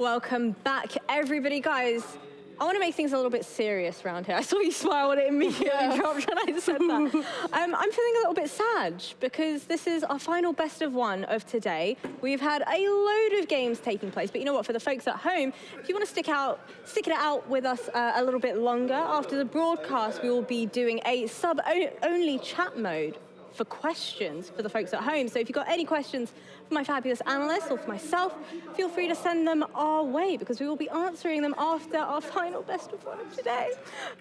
Welcome back, everybody. Guys, I want to make things a little bit serious around here. I saw you smile when it immediately dropped when I said that. I'm feeling a little bit sad because this is our final best of one of today. We've had a load of games taking place, but you know what? For the folks at home, if you want to stick it out with us a little bit longer, after the broadcast, we will be doing a sub-only chat mode for questions for the folks at home. So if you've got any questions for my fabulous analysts or for myself, feel free to send them our way because we will be answering them after our final best of one of today.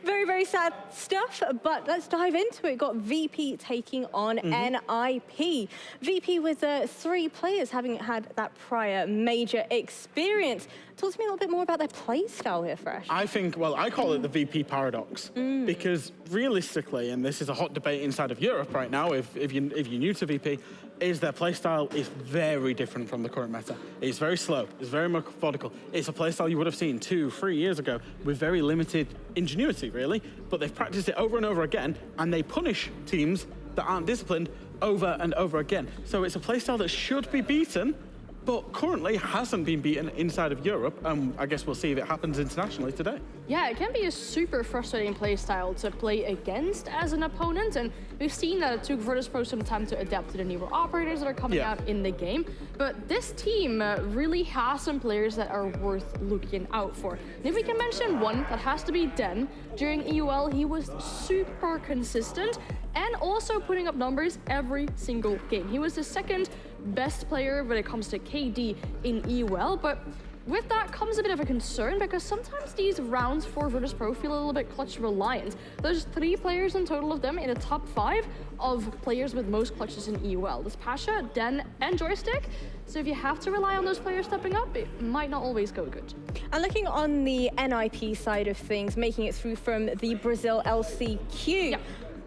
Very, very sad stuff, but let's dive into it. We've got VP taking on NIP. VP with 3 players having had that prior major experience. Talk to me a little bit more about their play style here, Fresh. I think, well, I call it the VP paradox because realistically, and this is a hot debate inside of Europe right now, if you're new to VP, is their playstyle is very different from the current meta. It's very slow, it's very methodical. It's a playstyle you would have seen 2-3 years ago with very limited ingenuity, really, but they've practiced it over and over again, and they punish teams that aren't disciplined over and over again. So it's a playstyle that should be beaten, but currently hasn't been beaten inside of Europe. I guess we'll see if it happens internationally today. Yeah, it can be a super frustrating playstyle to play against as an opponent, and we've seen that it took Virtus.pro some time to adapt to the newer operators that are coming out in the game. But this team really has some players that are worth looking out for. And if we can mention one, that has to be Den. During EUL, he was super consistent and also putting up numbers every single game. He was the second best player when it comes to KD in EUL, but with that comes a bit of a concern because sometimes these rounds for Virtus.pro feel a little bit clutch reliant. There's 3 players in total of them in the top 5 of players with most clutches in EUL. There's Pasha, Den, and Joystick. So if you have to rely on those players stepping up, it might not always go good. And looking on the NIP side of things, making it through from the Brazil LCQ.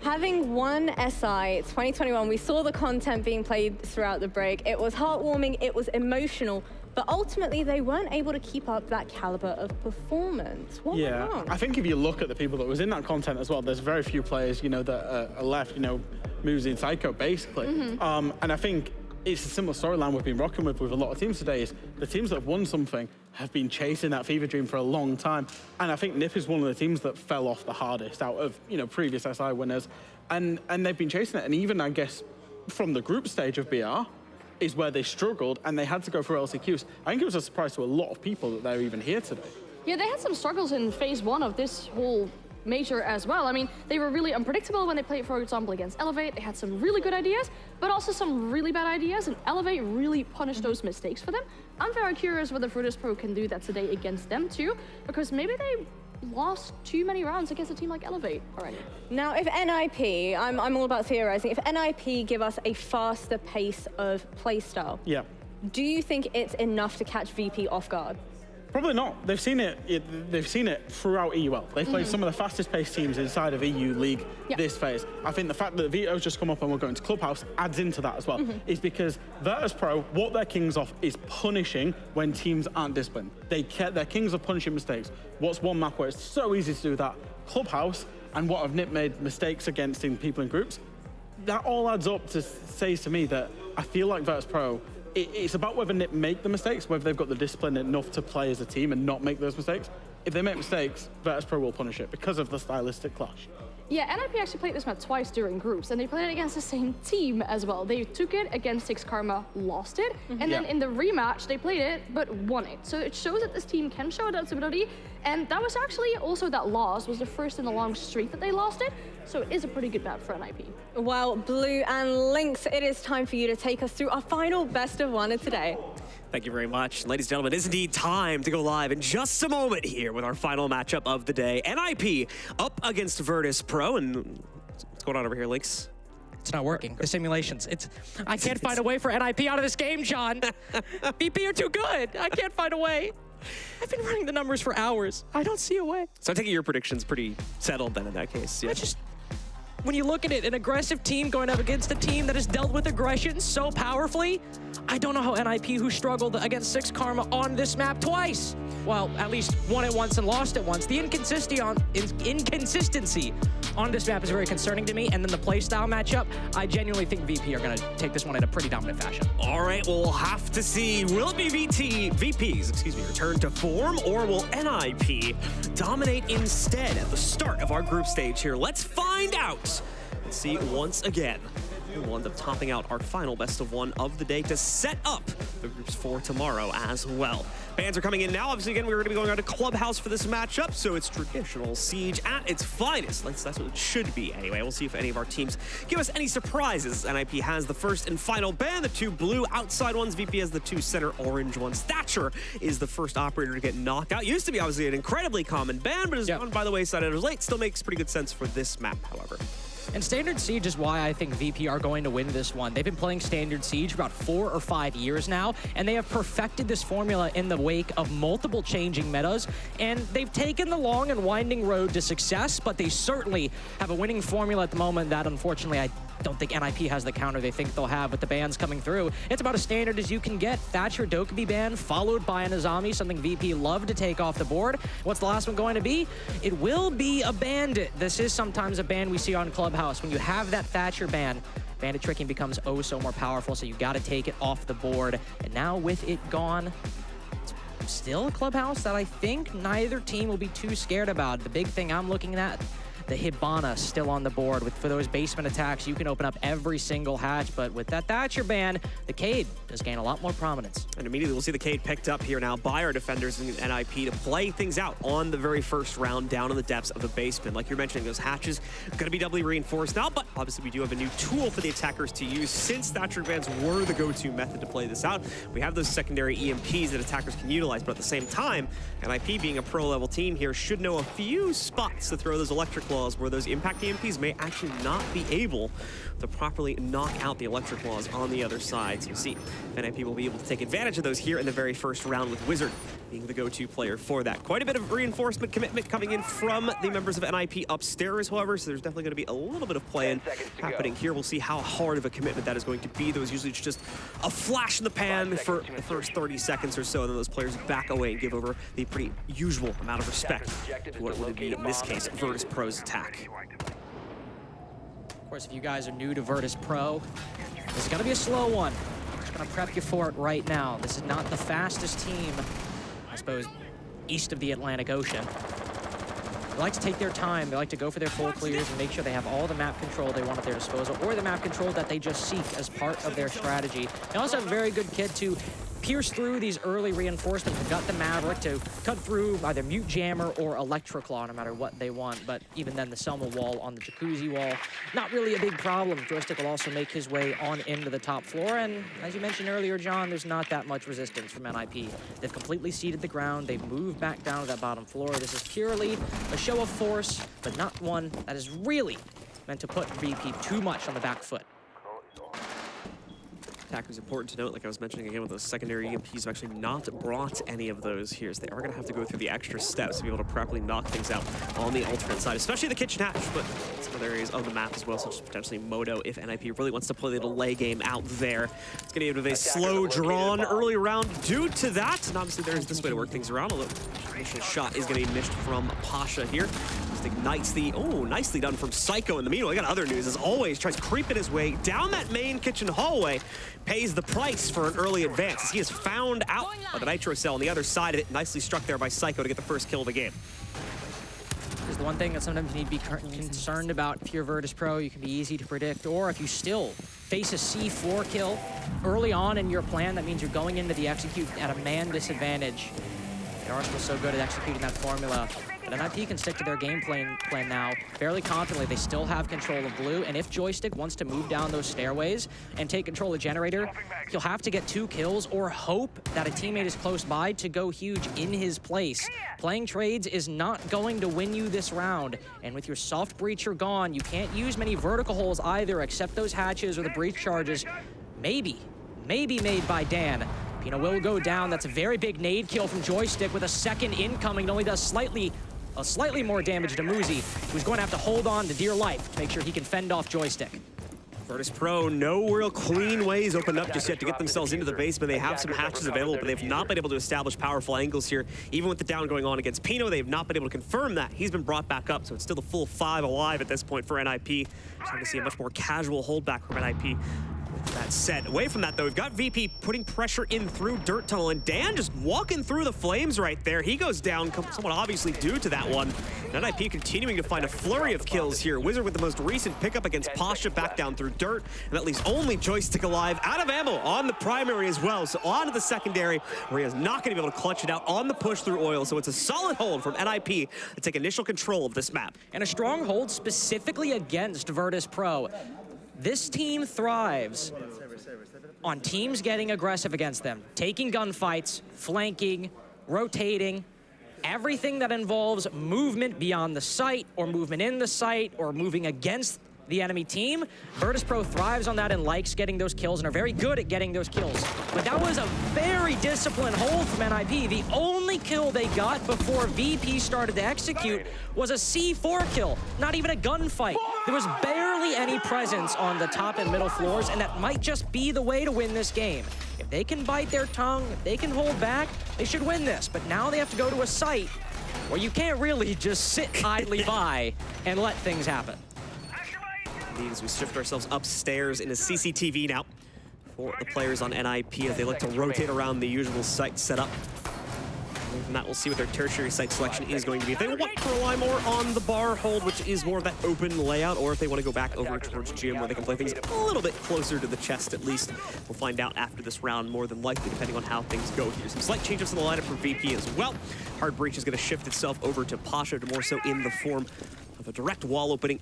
Having won SI 2021, we saw the content being played throughout the break. It was heartwarming, it was emotional, but ultimately they weren't able to keep up that caliber of performance. What went wrong? I think if you look at the people that was in that content as well, there's very few players, that are left, moves in Psycho, basically. And I think it's a similar storyline we've been rocking with a lot of teams today, is the teams that have won something have been chasing that fever dream for a long time. And I think NIP is one of the teams that fell off the hardest out of, previous SI winners. And they've been chasing it. And even, I guess, from the group stage of BR is where they struggled and they had to go through LCQs. I think it was a surprise to a lot of people that they're even here today. Yeah, they had some struggles in phase 1 of this whole major as well. I mean, they were really unpredictable when they played, for example, against Elevate. They had some really good ideas, but also some really bad ideas, and Elevate really punished those mistakes for them. I'm very curious whether Virtus.pro can do that today against them too, because maybe they lost too many rounds against a team like Elevate already. Now, if NIP, I'm all about theorizing, if NIP give us a faster pace of playstyle, do you think it's enough to catch VP off guard? Probably not. They've seen it. They've seen it throughout EUL. They've played some of the fastest-paced teams inside of EU League this phase. I think the fact that Veto's just come up and we're going to Clubhouse adds into that as well. Is because Virtus.pro, what they're kings of is punishing when teams aren't disciplined. They're kings of punishing mistakes. What's one map where it's so easy to do that? Clubhouse, and what have NIP made mistakes against in people in groups. That all adds up to say to me that I feel like Virtus.pro, it's about whether NIP make the mistakes, whether they've got the discipline enough to play as a team and not make those mistakes. If they make mistakes, Virtus.pro will punish it because of the stylistic clash. Yeah, NIP actually played this map twice during groups, and they played it against the same team as well. They took it against Six Karma, lost it, and then in the rematch, they played it, but won it. So it shows that this team can show adaptability, and that was actually also that loss was the first in a long streak that they lost it, so it is a pretty good map for NIP. Well, Blue and Lynx, it is time for you to take us through our final best of one of today. Thank you very much. Ladies and gentlemen, it is indeed time to go live in just a moment here with our final matchup of the day. NIP up against Virtus.pro. And what's going on over here, Lynx? It's not working. The simulations. I can't find a way for NIP out of this game, John. VP are too good. I can't find a way. I've been running the numbers for hours. I don't see a way. So I take it your prediction's pretty settled then in that case. Yeah. when you look at it, an aggressive team going up against a team that has dealt with aggression so powerfully, I don't know how NIP, who struggled against 6 Karma on this map twice. Well, at least won it once and lost it once. The inconsistency on this map is very concerning to me. And then the playstyle matchup, I genuinely think VP are going to take this one in a pretty dominant fashion. All right, well, we'll have to see. Will it be VPs, return to form, or will NIP dominate instead at the start of our group stage here? Let's find out. Let's see once again. We'll end up topping out our final best of 1 of the day to set up the groups for tomorrow as well. Fans are coming in now. Obviously, again, we're going to be going out to Clubhouse for this matchup, so it's traditional Siege at its finest. That's what it should be anyway. We'll see if any of our teams give us any surprises. NIP has the first and final ban, the 2 blue outside ones. VP has the 2 center orange ones. Thatcher is the first operator to get knocked out. Used to be, obviously, an incredibly common ban, but has gone by the wayside as of late. Still makes pretty good sense for this map, however. And Standard Siege is why I think VP are going to win this one. They've been playing Standard Siege for about 4 or 5 years now, and they have perfected this formula in the wake of multiple changing metas, and they've taken the long and winding road to success, but they certainly have a winning formula at the moment that, unfortunately, I don't think NIP has the counter they think they'll have with the bans coming through. It's about as standard as you can get. Thatcher Dokkaebi ban, followed by an Azami, something VP love to take off the board. What's the last one going to be? It will be a Bandit. This is sometimes a ban we see on Clubhouse. When you have that Thatcher ban, Bandit tricking becomes oh so more powerful, so you got to take it off the board. And now with it gone, it's still a Clubhouse that I think neither team will be too scared about. The big thing I'm looking at, the Hibana still on the board. For those basement attacks, you can open up every single hatch, but with that Thatcher ban, the Cade does gain a lot more prominence. And immediately we'll see the Cade picked up here now by our defenders in NIP to play things out on the very first round down in the depths of the basement. Like you're mentioning, those hatches are going to be doubly reinforced now, but obviously we do have a new tool for the attackers to use. Since Thatcher bans were the go-to method to play this out, we have those secondary EMPs that attackers can utilize, but at the same time, NIP being a pro-level team here should know a few spots to throw those electric claws where those impact EMPs may actually not be able to properly knock out the electric claws on the other side. So you see, NIP will be able to take advantage of those here in the very first round, with Wizard being the go-to player for that. Quite a bit of reinforcement commitment coming in from the members of NIP upstairs, however, so there's definitely going to be a little bit of play-in happening here. We'll see how hard of a commitment that is going to be. Those usually just a flash in the pan for the first 30 seconds or so, and then those players back away and give over the pretty usual amount of respect to what would be, in this case, Virtus.pro's attack. Of course, if you guys are new to Virtus.pro, this is going to be a slow one. I'm just going to prep you for it right now. This is not the fastest team, I suppose, east of the Atlantic Ocean. They like to take their time. They like to go for their full clears and make sure they have all the map control they want at their disposal, or the map control that they just seek as part of their strategy. They also have a very good kit to pierce through these early reinforcements. We've got the Maverick to cut through either Mute Jammer or Electroclaw, no matter what they want. But even then, the Selma wall on the Jacuzzi wall, not really a big problem. Joystick will also make his way on into the top floor. And as you mentioned earlier, John, there's not that much resistance from NIP. They've completely seeded the ground. They've moved back down to that bottom floor. This is purely a show of force, but not one that is really meant to put VP too much on the back foot. Attackers, important to note, like I was mentioning again with those secondary EMPs, have actually not brought any of those here, so they are going to have to go through the extra steps to be able to properly knock things out on the alternate side, especially the kitchen hatch, but some other areas of the map as well, such as potentially Moto if NIP really wants to play the delay game out there. It's going to be a bit of a slow drawn early round due to that, and obviously there's this way to work things around, although the initial shot is going to be missed from Pasha here. Just ignites the, oh, nicely done from Psycho in the meanwhile. We got other news, as always, tries creeping his way down that main kitchen hallway, pays the price for an early advance as he is found out by the Nitro Cell on the other side of it. Nicely struck there by Psycho to get the first kill of the game. Is the one thing that sometimes you need to be concerned about if you're Virtus.pro. You can be easy to predict, or if you still face a C4 kill early on in your plan, that means you're going into the execute at a man disadvantage. They are still so good at executing that formula. But NIP can stick to their game plan now fairly confidently. They still have control of blue, and if Joystick wants to move down those stairways and take control of Generator, he'll have to get 2 kills or hope that a teammate is close by to go huge in his place. Playing trades is not going to win you this round, and with your soft breacher gone, you can't use many vertical holes either, except those hatches or the breach charges. Maybe made by Dan. Pino will go down. That's a very big nade kill from Joystick with a second incoming. It only does slightly slightly more damage to Muzi, who's going to have to hold on to dear life to make sure he can fend off Joystick. Virtus.pro, no real clean ways opened up just yet to get themselves into the basement. They have some hatches available, but they've not been able to establish powerful angles here. Even with the down going on against Pino, they've not been able to confirm that. He's been brought back up, so it's still the full 5 alive at this point for NIP. Starting to see a much more casual holdback from NIP. That said, away from that though, we've got VP putting pressure in through Dirt Tunnel, and Dan just walking through the flames right there. He goes down, somewhat obviously due to that one. NIP continuing to find a flurry of kills here. Wizard with the most recent pickup against Pasha back down through Dirt, and that leaves only Joystick alive, out of ammo on the primary as well. So on to the secondary, where he is not going to be able to clutch it out on the push through oil. So it's a solid hold from NIP to take initial control of this map. And a strong hold specifically against Virtus.pro. This team thrives on teams getting aggressive against them, taking gunfights, flanking, rotating, everything that involves movement beyond the site or movement in the site or moving against the enemy team. Virtus.pro thrives on that and likes getting those kills and are very good at getting those kills. But that was a very disciplined hold from NIP. The only kill they got before VP started to execute was a C4 kill, not even a gunfight. There was barely any presence on the top and middle floors, and that might just be the way to win this game. If they can bite their tongue, if they can hold back, they should win this. But now they have to go to a site where you can't really just sit idly by and let things happen. As we shift ourselves upstairs into CCTV now for the players on NIP as they look to rotate around the usual site setup. And that we'll see what their tertiary site selection is going to be. If they want to rely more on the bar hold, which is more of that open layout, or if they want to go back over towards gym where they can play things a little bit closer to the chest at least. We'll find out after this round more than likely, depending on how things go here. Some slight changes in the lineup for VP as well. Hard Breach is going to shift itself over to Pasha, to more so in the form of a direct wall opening.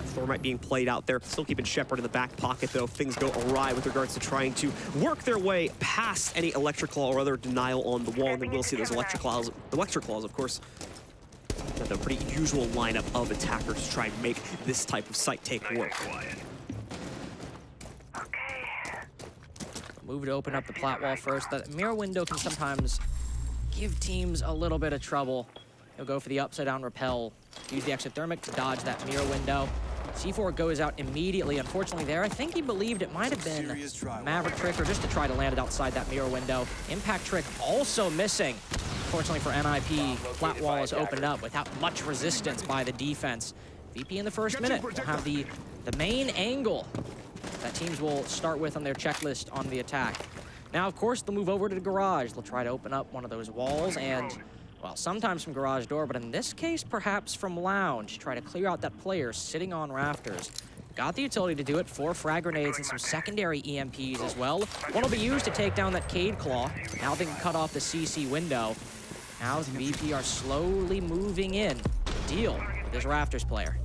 Stormite being played out there, still keeping Shepard in the back pocket though. Things go awry with regards to trying to work their way past any Electric Claw or other denial on the wall, and then we'll see those Electric Claws, of course. That's a pretty usual lineup of attackers to try and make this type of site take work. Move to open up the plat wall first. That mirror window can sometimes give teams a little bit of trouble. He'll go for the upside down rappel, use the exothermic to dodge that mirror window. C4 goes out immediately. Unfortunately there, I think he believed it might have been Maverick Trick or just to try to land it outside that mirror window. Impact Trick also missing. Unfortunately for NIP, flat wall is opened up without much resistance by the defense. VP in the first minute will have the main angle that teams will start with on their checklist on the attack. Now, of course, they'll move over to the garage. They'll try to open up one of those walls and, well, sometimes from garage door, but in this case, perhaps from lounge. Try to clear out that player sitting on rafters. Got the utility to do it. 4 frag grenades and some secondary EMPs as well. One will be used to take down that Cade Claw. Now they can cut off the CC window. Now the VP are slowly moving in. Deal with this rafters player.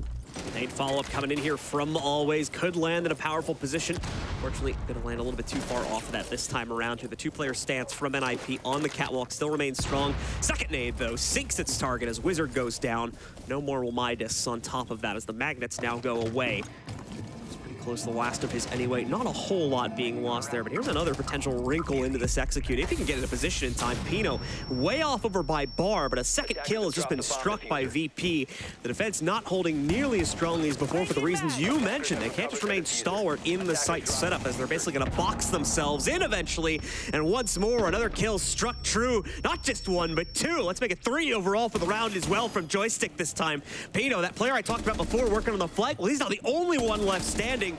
Nade follow-up coming in here from Always. Could land in a powerful position. Fortunately, going to land a little bit too far off of that this time around here. The 2-player stance from NIP on the catwalk still remains strong. Second nade, though, sinks its target as Wizard goes down. No more will Midas on top of that as the magnets now go away. Close to the last of his anyway. Not a whole lot being lost there, but here's another potential wrinkle into this execute. If he can get into position in time, Pino way off over by Bar, but a second kill has just been struck by VP. The defense not holding nearly as strongly as before for the reasons you mentioned. They can't just remain stalwart in the site setup as they're basically going to box themselves in eventually. And once more, another kill struck true. Not just 1, but 2. Let's make it 3 overall for the round as well from Joystick this time. Pino, that player I talked about before working on the flank, well, he's now the only one left standing.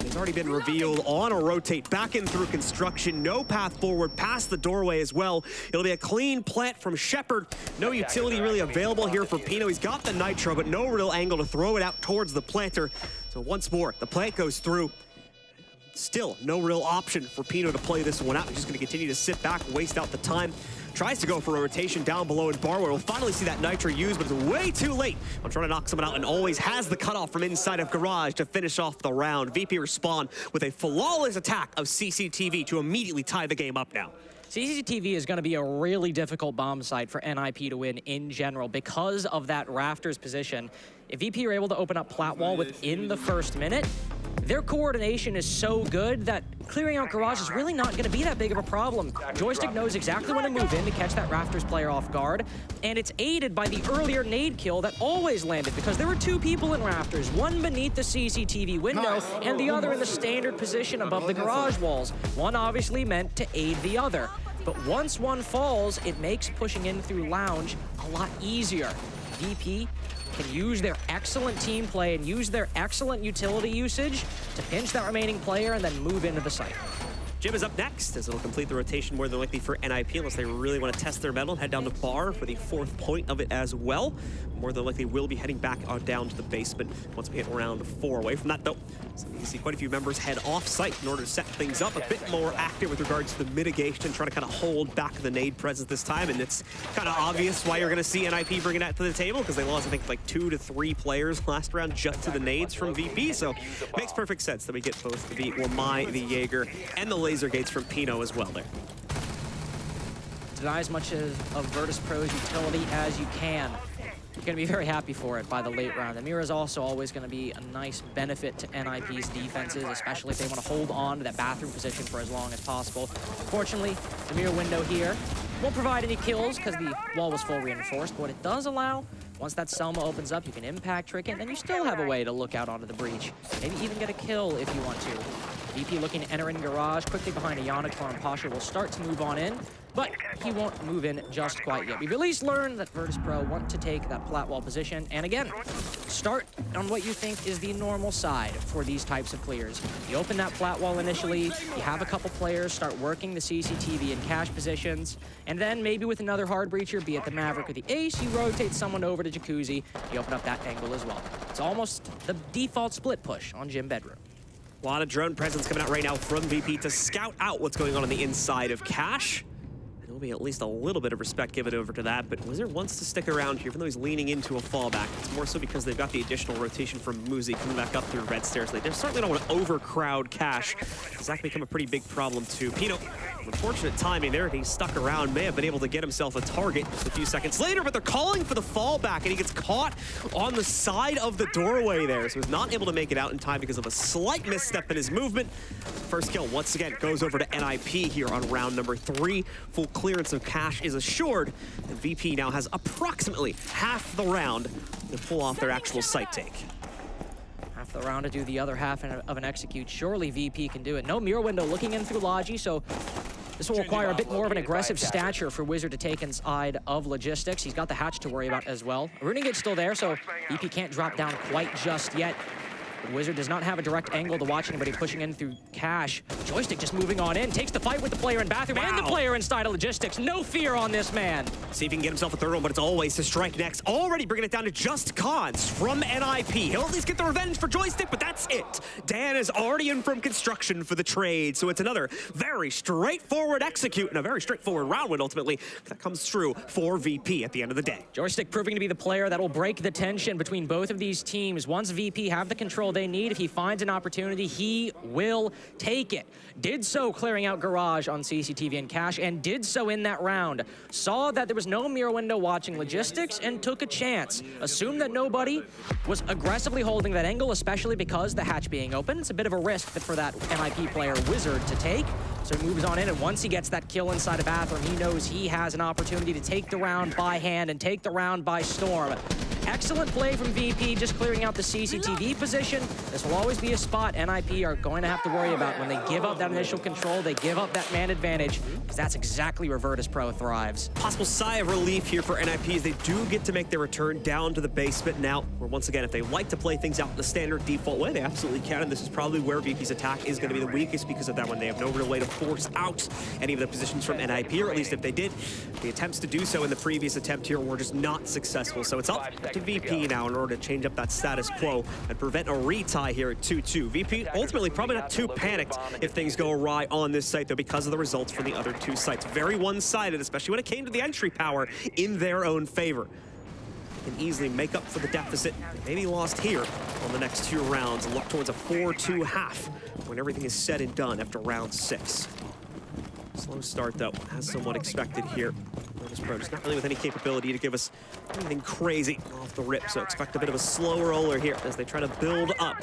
It's already been revealed on a rotate back in through construction. No path forward past the doorway as well. It'll be a clean plant from Shepard. No utility really available here for Pino. He's got the nitro, but no real angle to throw it out towards the planter. So once more, the plant goes through. Still no real option for Pino to play this one out. He's just going to continue to sit back, waste out the time. Tries to go for a rotation down below in bar where we'll finally see that nitro used, but it's way too late. I'm trying to knock someone out and Always has the cutoff from inside of garage to finish off the round. VP respond with a flawless attack of CCTV to immediately tie the game up now. CCTV is going to be a really difficult bomb site for NIP to win in general because of that rafters position. if VP are able to open up plat wall within the first minute, their coordination is so good that clearing out Garage is really not going to be that big of a problem. Joystick knows exactly when to move in to catch that Rafters player off guard, and it's aided by the earlier nade kill that always landed because there were 2 people in Rafters, one beneath the CCTV window and the other in the standard position above the garage walls. One obviously meant to aid the other. But once one falls, it makes pushing in through Lounge a lot easier. VP can use their excellent team play and use their excellent utility usage to pinch that remaining player and then move into the site. Jim is up next, as it'll complete the rotation more than likely for NIP, unless they really want to test their mettle and head down to Bar for the 4th point of it as well. More than likely will be heading back down to the basement once we hit round 4. Away from that, though, so you can see quite a few members head off-site in order to set things up, a bit more active with regards to the mitigation, trying to kind of hold back the nade presence this time, and it's kind of obvious why you're going to see NIP bringing that to the table, because they lost, I think, like 2 to 3 players last round just to the nades from VP, so makes perfect sense that we get both the the Jaeger, and the laser gates from Pino as well there. Deny as much of Virtus.pro's utility as you can. You're going to be very happy for it by the late round. The mirror is also always going to be a nice benefit to NIP's defenses, especially if they want to hold on to that bathroom position for as long as possible. Fortunately, the mirror window here won't provide any kills because the wall was full reinforced. But what it does allow, once that Selma opens up, you can impact trick it, and then you still have a way to look out onto the breach. Maybe even get a kill if you want to. VP looking to enter in Garage, quickly behind a Yannick, and Pasha will start to move on in, but he won't move in just quite yet. We've at least learned that Virtus.pro want to take that plat wall position, and again, start on what you think is the normal side for these types of clears. You open that plat wall initially, you have a couple players start working the CCTV and cache positions, and then maybe with another hard breacher, be it the Maverick or the Ace, you rotate someone over to Jacuzzi, you open up that angle as well. It's almost the default split push on Gym Bedroom. A lot of drone presence coming out right now from VP to scout out what's going on the inside of Cache. And there'll be at least a little bit of respect given over to that, but Wizard wants to stick around here, even though he's leaning into a fallback. It's more so because they've got the additional rotation from Muzi coming back up through red stairs. They certainly don't want to overcrowd Cache. That can become a pretty big problem too. Pino, unfortunate timing there. He stuck around, may have been able to get himself a target just a few seconds later, but they're calling for the fallback, and he gets caught on the side of the doorway there, so he's not able to make it out in time because of a slight misstep in his movement. First kill, once again, goes over to NIP here on round number 3. Full clearance of Cache is assured, and VP now has approximately half the round to pull off their actual site take. Half the round to do the other half of an execute. Surely VP can do it. No mirror window looking in through Logi, so this will require a bit more of an aggressive stature for Wizard to take inside of logistics. He's got the hatch to worry about as well. Runegate's still there, so VP can't drop down quite just yet. Wizard does not have a direct angle to watch anybody pushing in through Cache. Joystick just moving on in, takes the fight with the player in bathroom and the player inside of logistics. No fear on this man. See if he can get himself a third one, but it's always to strike next. Already bringing it down to just Cons from NIP. He'll at least get the revenge for Joystick, but that's it. Dan is already in from construction for the trade, so it's another very straightforward execute and a very straightforward round win ultimately that comes through for VP at the end of the day. Joystick proving to be the player that will break the tension between both of these teams. Once VP have the control they need, if he finds an opportunity, he will take it. Did so clearing out Garage on CCTV and Cache, and did so in that round. Saw that there was no mirror window watching logistics and took a chance. Assumed that nobody was aggressively holding that angle, especially because the hatch being open. It's a bit of a risk for that NIP player Wizard to take. So he moves on in, and once he gets that kill inside a bathroom, he knows he has an opportunity to take the round by hand and take the round by storm. Excellent play from VP, just clearing out the CCTV position. This will always be a spot NIP are going to have to worry about when they give up that initial control, they give up that man advantage, because that's exactly where Virtus.pro thrives. Possible sigh of relief here for NIP as they do get to make their return down to the basement now, where once again, if they like to play things out in the standard default way, they absolutely can, and this is probably where VP's attack is going to be the weakest because of that one. They have no real way to force out any of the positions from NIP, or at least if they did, the attempts to do so in the previous attempt here were just not successful. So it's up to VP now in order to change up that status quo and prevent a retie here at 2-2. VP ultimately probably not too panicked if things go awry on this site, though, because of the results from the other two sites. Very one-sided, especially when it came to the entry power in their own favor. They can easily make up for the deficit they maybe lost here on the next 2 rounds and look towards a 4-2 half when everything is said and done after round 6. Slow start, though, as somewhat expected here. Virtus.pro just not really with any capability to give us anything crazy off the rip, so expect a bit of a slower roller here as they try to build up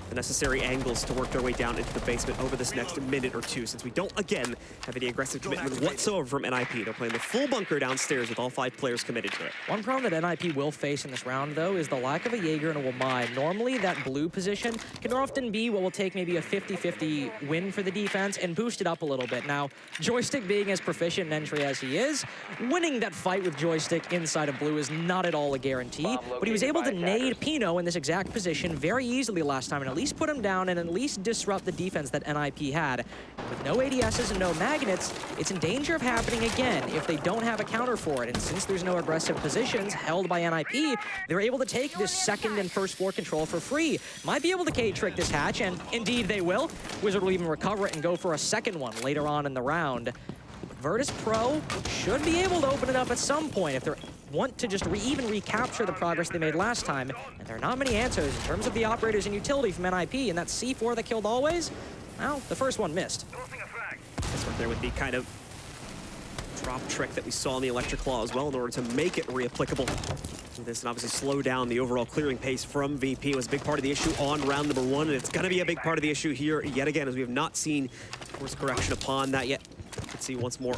the necessary angles to work their way down into the basement over this next minute or two, since we don't, again, have any aggressive commitment whatsoever from NIP. They're playing the full bunker downstairs with all 5 players committed to it. One problem that NIP will face in this round, though, is the lack of a Jaeger and a Wamai. Normally, that blue position can often be what will take maybe a 50-50 win for the defense and boost it up a little bit. Now, Joystick being as proficient in entry as he is, winning that fight with Joystick inside of blue is not at all a guarantee, but he was able to nade Pino in this exact position very easily last time and at least put him down and at least disrupt the defense that NIP had. With no ADSs and no magnets, it's in danger of happening again if they don't have a counter for it. And since there's no aggressive positions held by NIP, they're able to take this second and first floor control for free. Might be able to K-trick this hatch, and indeed they will. Wizard will even recover it and go for a second one later on in the round. Virtus.pro should be able to open it up at some point if they want to just even recapture the progress they made last time. And there are not many answers in terms of the operators and utility from NIP, and that C4 that killed Always, well, the first one missed. This one there would be kind of drop trick that we saw in the Electric Claw as well in order to make it reapplicable. This and obviously slow down the overall clearing pace from VP was a big part of the issue on round number 1, and it's going to be a big part of the issue here yet again, as we have not seen course correction upon that yet. You can see once more,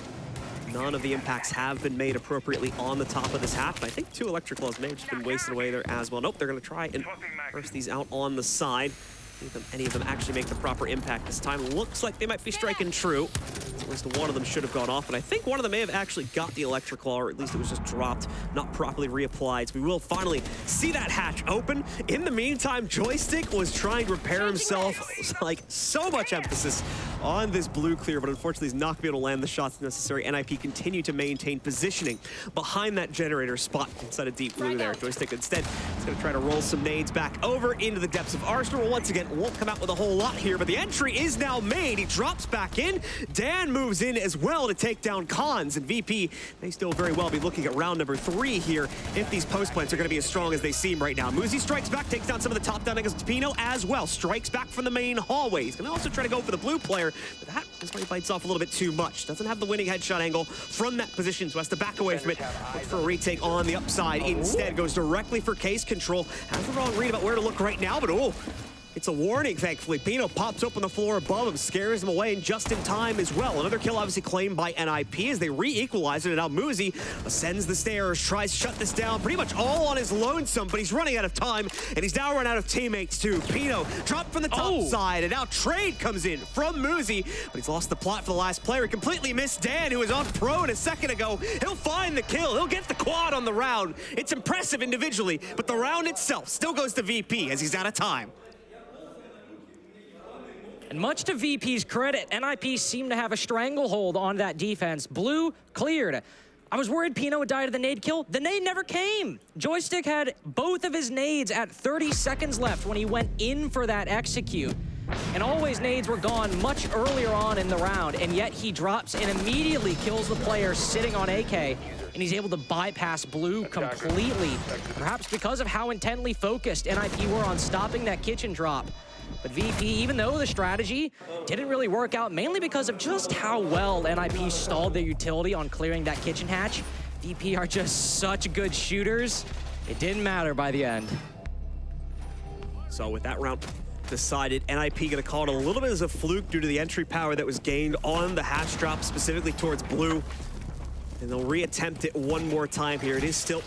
none of the impacts have been made appropriately on the top of this half. I think 2 Electric Claws may have just been wasted away there as well. Nope, they're going to try and burst these out on the side. Any of them actually make the proper impact this time. Looks like they might be striking true. At least one of them should have gone off, and I think one of them may have actually got the Electric Claw, or at least it was just dropped, not properly reapplied. So we will finally see that hatch open. In the meantime, Joystick was trying to repair himself. Like, so much emphasis on this blue clear, but unfortunately he's not going to be able to land the shots necessary. NIP continue to maintain positioning behind that generator spot inside of deep blue there. Joystick instead is going to try to roll some nades back over into the depths of Arsenal. Once again, won't come out with a whole lot here, but the entry is now made. He drops back in. Dan moves in as well to take down Cons, and VP may still very well be looking at round number 3 here if these post plants are going to be as strong as they seem right now. Muzi strikes back, takes down some of the top down angles. Pino as well strikes back from the main hallway. He's going to also try to go for the blue player, but that is where he bites off a little bit too much. Doesn't have the winning headshot angle from that position, so has to back away from it. Looks for a retake on the upside. Instead goes directly for case control. Has the wrong read about where to look right now, but oh, it's a warning, thankfully. Pino pops up on the floor above him, scares him away, and just in time as well. Another kill obviously claimed by NIP as they re-equalize it, and now Muzi ascends the stairs, tries to shut this down pretty much all on his lonesome, but he's running out of time, and he's now run out of teammates too. Pino dropped from the top side, and now Trade comes in from Muzi, but he's lost the plot for the last player. He completely missed Dan, who was off prone a second ago. He'll find the kill. He'll get the quad on the round. It's impressive individually, but the round itself still goes to VP as he's out of time. And much to VP's credit, NIP seemed to have a stranglehold on that defense. Blue cleared. I was worried Pino would die to the nade kill. The nade never came. Joystick had both of his nades at 30 seconds left when he went in for that execute. And Always nades were gone much earlier on in the round, and yet he drops and immediately kills the player sitting on AK, and he's able to bypass blue completely. Perhaps because of how intently focused NIP were on stopping that kitchen drop. But VP, even though the strategy didn't really work out, mainly because of just how well NIP stalled their utility on clearing that kitchen hatch, VP are just such good shooters, it didn't matter by the end. So with that round decided, NIP gonna call it a little bit as a fluke due to the entry power that was gained on the hatch drop, specifically towards blue. And they'll reattempt it one more time here. It is still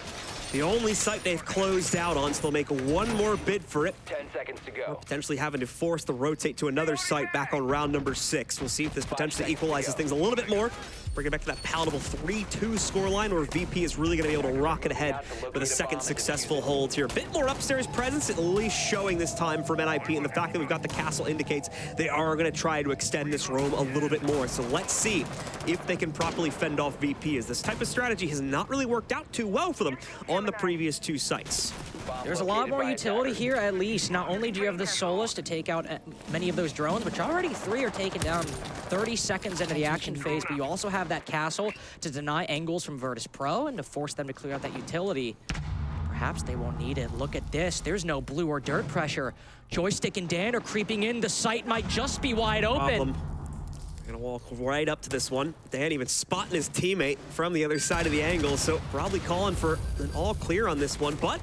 the only site they've closed out on, so they'll make one more bid for it. 10 seconds to go. Potentially having to force the rotate to another site back on round number 6. We'll see if this potentially equalizes things a little bit more. Bring it back to that palatable 3-2 scoreline, where VP is really going to be able to rocket ahead with a second successful hold here. A bit more upstairs presence, at least showing this time from NIP, and the fact that we've got the castle indicates they are going to try to extend this roam a little bit more. So let's see if they can properly fend off VP, as this type of strategy has not really worked out too well for them on the previous 2 sites. There's a lot more utility here, at least. Not only do you have the Solus to take out many of those drones, which already 3 are taken down 30 seconds into the action phase, but you also have that castle to deny angles from Virtus.pro and to force them to clear out that utility. Perhaps they won't need it. Look at this. There's no blue or dirt pressure. Joystick and Dan are creeping in. The site might just be wide open. Gonna walk right up to this one. Dan even spotting his teammate from the other side of the angle, so probably calling for an all clear on this one, but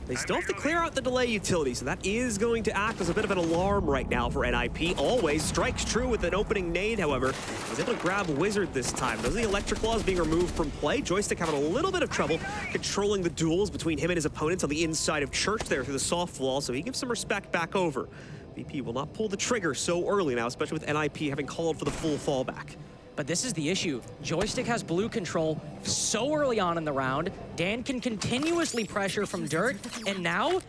they still have to clear out the delay utility, so that is going to act as a bit of an alarm right now for NIP. Always strikes true with an opening nade, however. He's able to grab Wizard this time. Those are the electric claws being removed from play. Joystick having a little bit of trouble controlling the duels between him and his opponents on the inside of Church there through the soft wall, so he gives some respect back over. VP will not pull the trigger so early now, especially with NIP having called for the full fallback. But this is the issue. Joystick has blue control so early on in the round. Dan can continuously pressure from dirt, and now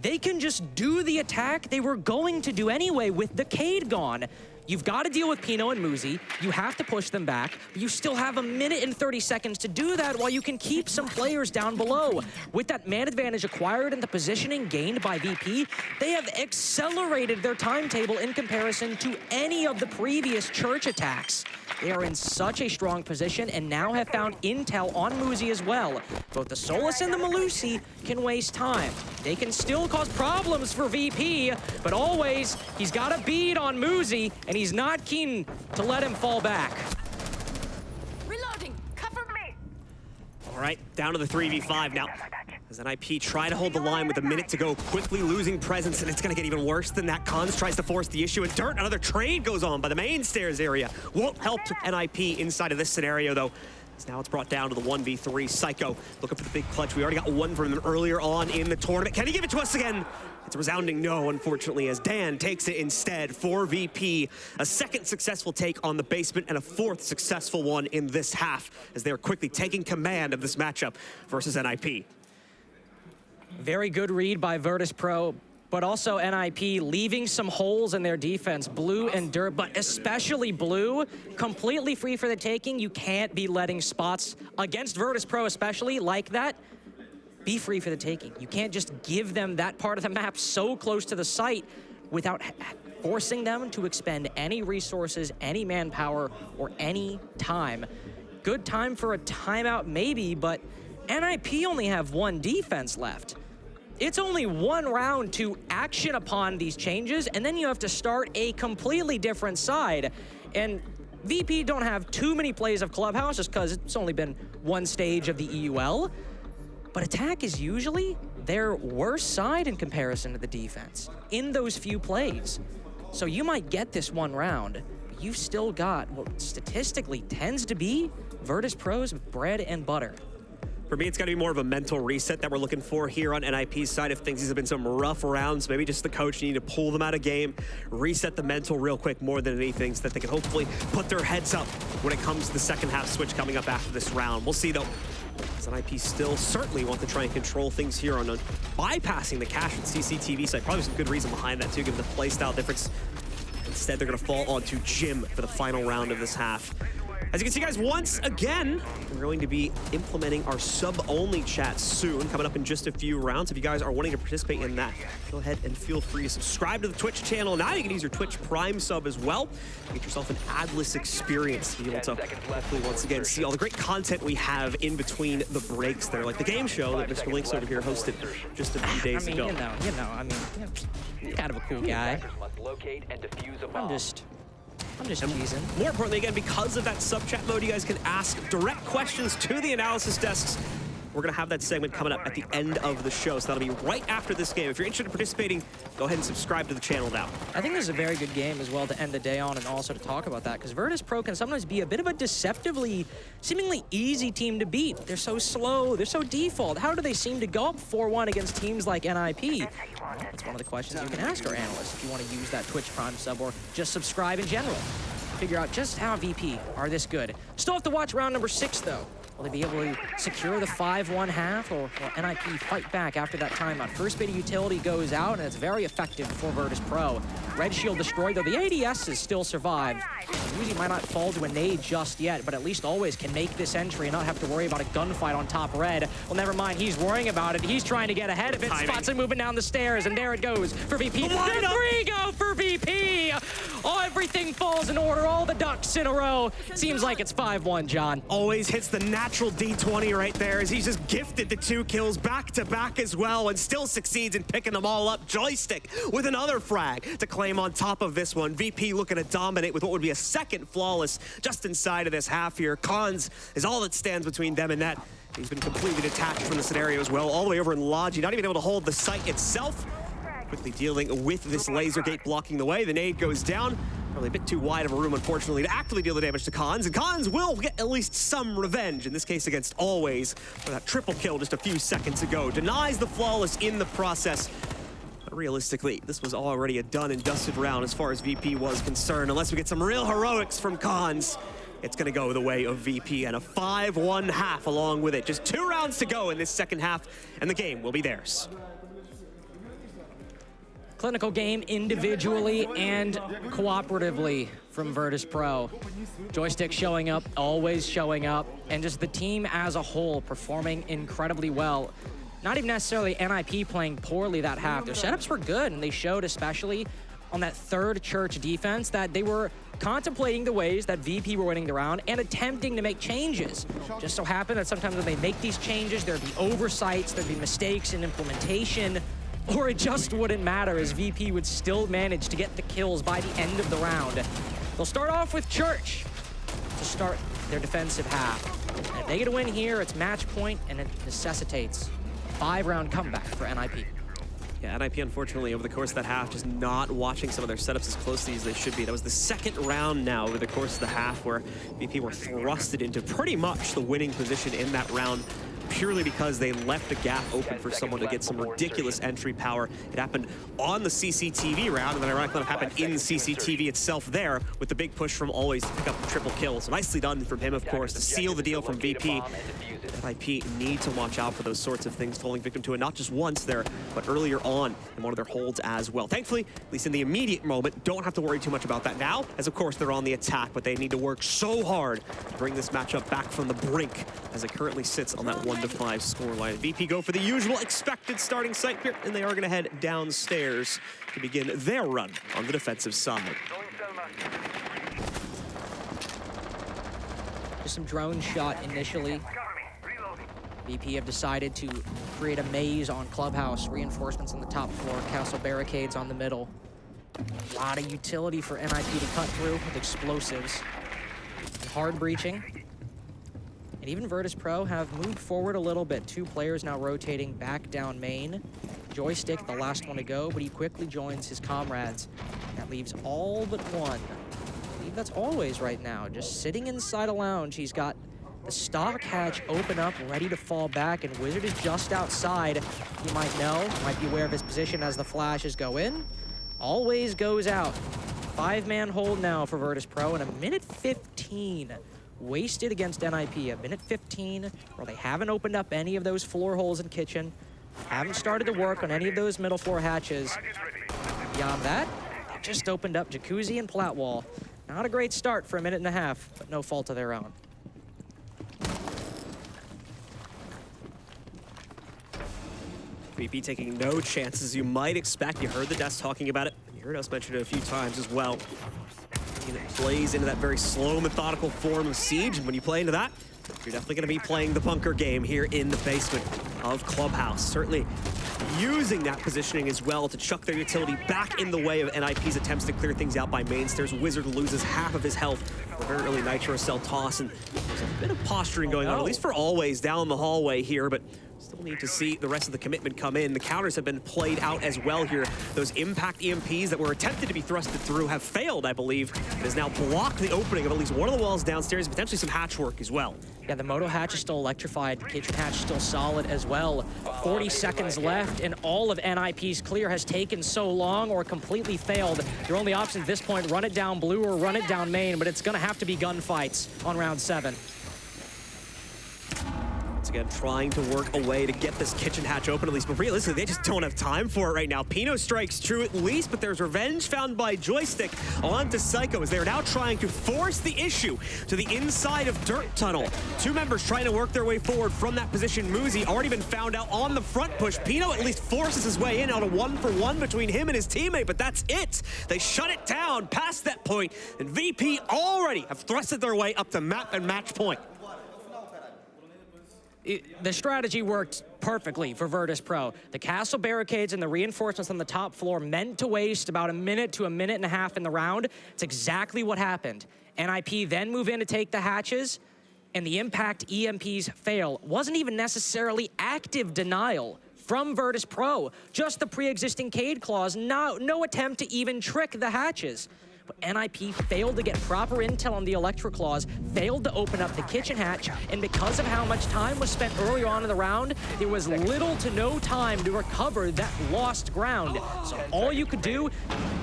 they can just do the attack they were going to do anyway with the Cade gone. You've got to deal with Pino and Muzi. You have to push them back. But you still have 1 minute and 30 seconds to do that while you can keep some players down below. With that man advantage acquired and the positioning gained by VP, they have accelerated their timetable in comparison to any of the previous Church attacks. They are in such a strong position and now have found intel on Muzi as well. Both the Solus and the Malusi can waste time. They can still cause problems for VP, but always, he's got a bead on Muzi, and he's not keen to let him fall back. Reloading, cover me. All right, down to the 3v5 now. As NIP try to hold the line with 1 minute to go, quickly losing presence, and it's gonna get even worse than that. Cons tries to force the issue, and dirt, another trade goes on by the main stairs area. Won't help NIP inside of this scenario, though. As now it's brought down to the 1v3. Psycho looking for the big clutch. We already got one from him earlier on in the tournament. Can he give it to us again? It's a resounding no, unfortunately, as Dan takes it instead for VP. A second successful take on the basement and a fourth successful one in this half, as they're quickly taking command of this matchup versus NIP. Very good read by Virtus.pro, but also NIP leaving some holes in their defense. Blue and dirt, but especially blue, completely free for the taking. You can't be letting spots against Virtus.pro, especially like that, be free for the taking. You can't just give them that part of the map so close to the site without forcing them to expend any resources, any manpower, or any time. Good time for a timeout maybe, but NIP only have one defense left. It's only one round to action upon these changes, and then you have to start a completely different side. And VP don't have too many plays of Clubhouse just because it's only been one stage of the EUL. But attack is usually their worst side in comparison to the defense in those few plays. So you might get this one round, but you've still got what statistically tends to be Virtus.pro's bread and butter. For me, it's got to be more of a mental reset that we're looking for here on NIP's side of things. These have been some rough rounds. Maybe just the coach need to pull them out of game, reset the mental real quick more than anything so that they can hopefully put their heads up when it comes to the second half switch coming up after this round. We'll see, though. As NIP still certainly want to try and control things here on bypassing the cache and CCTV side. Probably some good reason behind that, too, given the playstyle difference. Instead, they're going to fall onto Jim for the final round of this half. As you can see, guys, once again, we're going to be implementing our sub-only chat soon, coming up in just a few rounds. If you guys are wanting to participate in that, go ahead and feel free to subscribe to the Twitch channel. Now you can use your Twitch Prime sub as well. Get yourself an ad-less experience to be able to hopefully once again see all the great content we have in between the breaks there, like the game show that Mr. Links over here hosted just a few days ago. You're kind of a cool guy. I'm just teasing. More importantly, again, because of that sub-chat mode, you guys can ask direct questions to the analysis desks. We're going to have that segment coming up at the end of the show, so that'll be right after this game. If you're interested in participating, go ahead and subscribe to the channel now. I think this is a very good game as well to end the day on and also to talk about that, because Virtus.pro can sometimes be a bit of a deceptively, seemingly easy team to beat. They're so slow, they're so default. How do they seem to go up 4-1 against teams like NIP? That's one of the questions you can ask our analysts if you want to use that Twitch Prime sub or just subscribe in general. Figure out just how VP are this good. Still have to watch round number 6, though. Will they be able to secure the 5-1 half, or will NIP fight back after that timeout? First bit of utility goes out, and it's very effective for Virtus.pro. Red shield destroyed, though the ADSs still survive. Uzi might not fall to a nade just yet, but at least always can make this entry and not have to worry about a gunfight on top red. Well, never mind, he's worrying about it. He's trying to get ahead of it. Spots it moving down the stairs, and there it goes for VP. And 3 go for VP! On everything falls in order, all the ducks in a row. Seems like it's 5-1, John. Always hits the natural D20 right there as he's just gifted the 2 kills back-to-back as well and still succeeds in picking them all up. Joystick with another frag to claim on top of this one. VP looking to dominate with what would be a second flawless just inside of this half here. Cons is all that stands between them and that. He's been completely detached from the scenario as well, all the way over in Logi, not even able to hold the site itself. Quickly dealing with this laser gate blocking the way. The nade goes down. Probably a bit too wide of a room, unfortunately, to actively deal the damage to Cons. And Cons will get at least some revenge, in this case against Always, for that triple kill just a few seconds ago. Denies the flawless in the process. But realistically, this was already a done and dusted round as far as VP was concerned. Unless we get some real heroics from Cons, it's gonna go the way of VP and a 5-1 half along with it. Just 2 rounds to go in this second half, and the game will be theirs. Clinical game individually and cooperatively from Virtus.pro. Joystick showing up, Always showing up, and just the team as a whole performing incredibly well. Not even necessarily NIP playing poorly that half. Their setups were good, and they showed, especially on that third church defense, that they were contemplating the ways that VP were winning the round and attempting to make changes. Just so happened that sometimes when they make these changes, there'd be oversights, there'd be mistakes in implementation, or it just wouldn't matter as VP would still manage to get the kills by the end of the round. They'll start off with Church to start their defensive half. And if they get a win here, it's match point, and it necessitates a 5-round comeback for NIP. Yeah, NIP, unfortunately, over the course of that half, just not watching some of their setups as closely as they should be. That was the second round now over the course of the half where VP were thrusted into pretty much the winning position in that round, purely because they left a gap open for someone to get some ridiculous entry power. It happened on the CCTV round, and then ironically it happened in the CCTV itself there with the big push from Always to pick up the triple kill. So nicely done from him, of course, to seal the deal from VP. NIP need to watch out for those sorts of things, falling victim to it, not just once there, but earlier on in one of their holds as well. Thankfully, at least in the immediate moment, don't have to worry too much about that now, as of course they're on the attack, but they need to work so hard to bring this matchup back from the brink as it currently sits on that 1-5 scoreline. VP go for the usual expected starting site here, and they are going to head downstairs to begin their run on the defensive side. Just some drone shot initially. VP have decided to create a maze on Clubhouse, reinforcements on the top floor, castle barricades on the middle. A lot of utility for NIP to cut through with explosives. And hard breaching. And even Virtus.pro have moved forward a little bit. 2 players now rotating back down main. Joystick, the last one to go, but he quickly joins his comrades. That leaves all but one. I believe that's Always right now, just sitting inside a lounge. He's got the stock hatch open up, ready to fall back, and Wizard is just outside. He might know, might be aware of his position as the flashes go in. Always goes out. 5-man hold now for Virtus.pro, and a minute 15 wasted against NIP. A minute 15 where they haven't opened up any of those floor holes in kitchen, haven't started to work on any of those middle floor hatches. Beyond that, they just opened up jacuzzi and plat wall. Not a great start for a minute and a half, but no fault of their own. VP taking no chances, you might expect. You heard the devs talking about it. You heard us mention it a few times as well. It plays into that very slow, methodical form of Siege, and when you play into that, you're definitely going to be playing the bunker game here in the basement of Clubhouse. Certainly using that positioning as well to chuck their utility back in the way of NIP's attempts to clear things out by main stairs. Wizard loses half of his health for a very early Nitro Cell toss, and there's a bit of posturing going on, at least for Always down the hallway here, but still need to see the rest of the commitment come in. The counters have been played out as well here. Those impact EMPs that were attempted to be thrusted through have failed, I believe. It has now blocked the opening of at least one of the walls downstairs, potentially some hatch work as well. Yeah, the Moto hatch is still electrified. The kitchen hatch is still solid as well. 40 seconds left, and all of NIP's clear has taken so long or completely failed. Your only option at this point, run it down blue or run it down main, but it's gonna have to be gunfights on round 7. Once again, trying to work a way to get this kitchen hatch open at least, but realistically, they just don't have time for it right now. Pino strikes true at least, but there's revenge found by Joystick onto Psycho as they're now trying to force the issue to the inside of Dirt Tunnel. Two members trying to work their way forward from that position. Muzi already been found out on the front push. Pino at least forces his way in on a 1-for-1 between him and his teammate, but that's it. They shut it down past that point, and VP already have thrusted their way up to map and match point. The strategy worked perfectly for Virtus.pro. The castle barricades and the reinforcements on the top floor meant to waste about a minute to a minute and a half in the round. It's exactly what happened. NIP then move in to take the hatches, and the impact EMPs fail. Wasn't even necessarily active denial from Virtus.pro, just the pre-existing Cade clause, no attempt to even trick the hatches. But NIP failed to get proper intel on the Electro clause, failed to open up the kitchen hatch, and because of how much time was spent earlier on in the round, there was little to no time to recover that lost ground. So all you could do,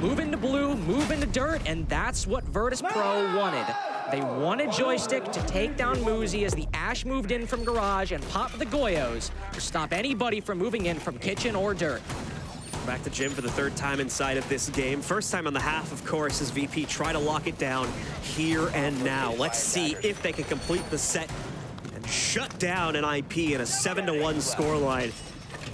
move into blue, move into dirt, and that's what Virtus.pro wanted. They wanted Joystick to take down Muzi as the Ash moved in from garage and pop the Goyos to stop anybody from moving in from kitchen or dirt. Back to Jim for the third time inside of this game. First time on the half, of course, as VP try to lock it down here and now. Let's see if they can complete the set and shut down NIP in a 7-1 scoreline.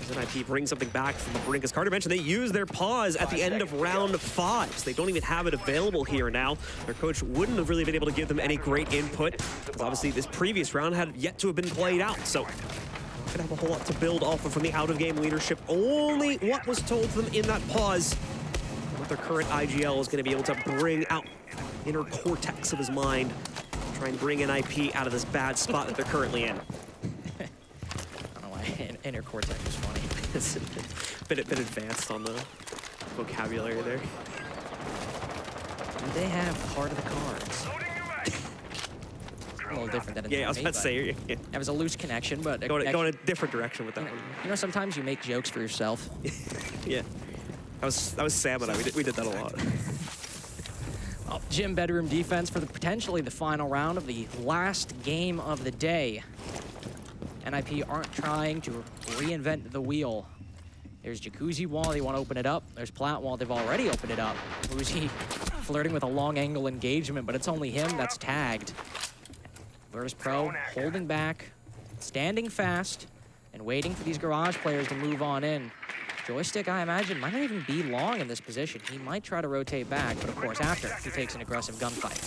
As NIP brings something back from the brink. As Carter mentioned, they use their pause at the end of round 5, so they don't even have it available here now. Their coach wouldn't have really been able to give them any great input, because obviously this previous round had yet to have been played out, so gonna have a whole lot to build off of from the out-of-game leadership. Only what was told to them in that pause, what their current IGL is gonna be able to bring out inner cortex of his mind, try and bring NIP out of this bad spot that they're currently in. I don't know why inner cortex was funny. It's a bit advanced on the vocabulary there. Do they have part of the cards? A little different than it's Yeah, I was about to say. Yeah. That was a loose connection, but Going a different direction with that one. You know, sometimes you make jokes for yourself. Yeah. That was Sam and I. We did that a lot. Well, Jim, bedroom defense for potentially the final round of the last game of the day. NIP aren't trying to reinvent the wheel. There's Jacuzzi wall, they want to open it up. There's plant wall, they've already opened it up. Uzi flirting with a long angle engagement, but it's only him that's tagged. Virtus.pro holding back, standing fast, and waiting for these garage players to move on in. Joystick, I imagine, might not even be long in this position. He might try to rotate back, but of course after he takes an aggressive gunfight.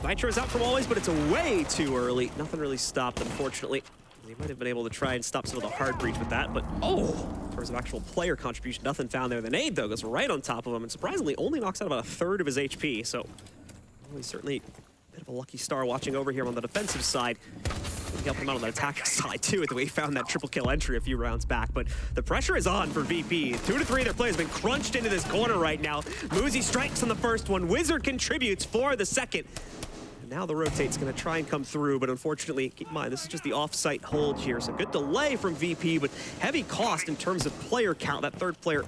Nitro's out from always, but it's way too early. Nothing really stopped, unfortunately. He might have been able to try and stop some of the hard breach with that, but in terms of actual player contribution, nothing found there. The nade, though, goes right on top of him, and surprisingly only knocks out about a third of his HP, so he's certainly a bit of a lucky star watching over here on the defensive side. We helped him out on the attacking side, too, with the way he found that triple kill entry a few rounds back, but the pressure is on for VP. 2 to 3 of their players have been crunched into this corner right now. Muzi strikes on the first one. Wizard contributes for the second. Now the rotate's going to try and come through, but unfortunately, keep in mind, this is just the off-site hold here. So good delay from VP, but heavy cost in terms of player count. That third player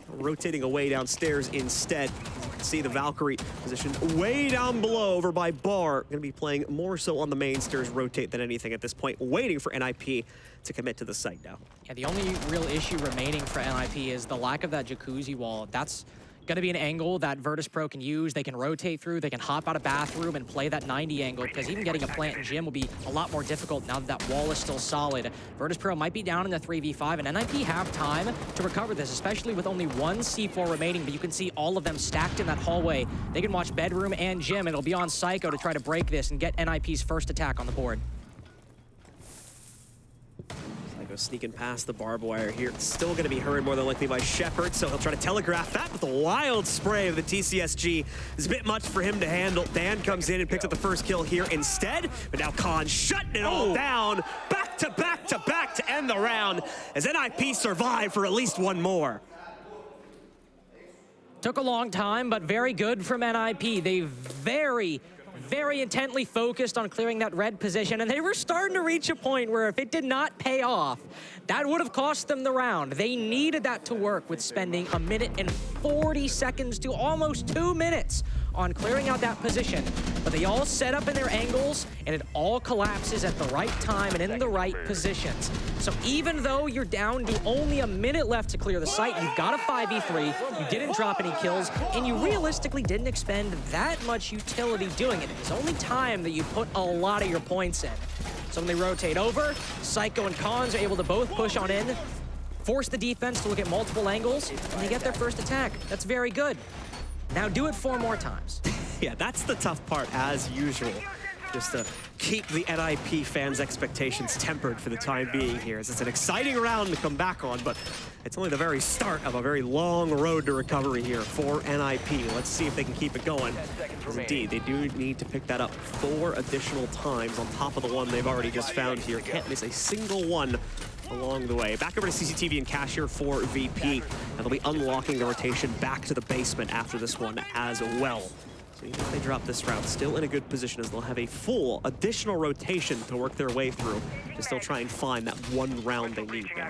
rotating away downstairs instead. You can see the Valkyrie positioned way down below over by Bar. Going to be playing more so on the main stairs rotate than anything at this point, waiting for NIP to commit to the site now. Yeah, the only real issue remaining for NIP is the lack of that Jacuzzi wall. That's going to be an angle that Virtus.pro can use. They can rotate through, they can hop out of bathroom and play that 90 angle, because even getting a plant in gym will be a lot more difficult now that that wall is still solid. Virtus.pro might be down in the 3v5, and NIP have time to recover this, especially with only one C4 remaining, but you can see all of them stacked in that hallway. They can watch bedroom and gym, and it'll be on Psycho to try to break this and get NIP's first attack on the board. Sneaking past the barbed wire here. It's still going to be heard more than likely by Shepard, so he'll try to telegraph that with a wild spray of the TCSG. It's a bit much for him to handle. Dan comes in and picks up the first kill here instead, but now Khan shutting it all down. Back to back to back to end the round as NIP survive for at least one more. Took a long time, but very good from NIP. They very intently focused on clearing that red position, and they were starting to reach a point where if it did not pay off, that would have cost them the round. They needed that to work with spending 1 minute and 40 seconds to almost 2 minutes on clearing out that position, but they all set up in their angles, and it all collapses at the right time and in the right positions. So even though you're down to only a minute left to clear the site, you've got a 5v3, you didn't drop any kills, and you realistically didn't expend that much utility doing it. It was only time that you put a lot of your points in. So when they rotate over, Psycho and Cons are able to both push on in, force the defense to look at multiple angles, and they get their first attack. That's very good. Now do it 4 more times. Yeah, that's the tough part, as usual. Just to keep the NIP fans' expectations tempered for the time being here, as it's an exciting round to come back on, but it's only the very start of a very long road to recovery here for NIP. Let's see if they can keep it going. Because indeed, they do need to pick that up 4 additional times on top of the one they've already just found here. Can't miss a single one along the way. Back over to CCTV and Cash here for VP, and they'll be unlocking the rotation back to the basement after this one as well. So even if they drop this round, still in a good position as they'll have a full additional rotation to work their way through to still try and find that one round they need now.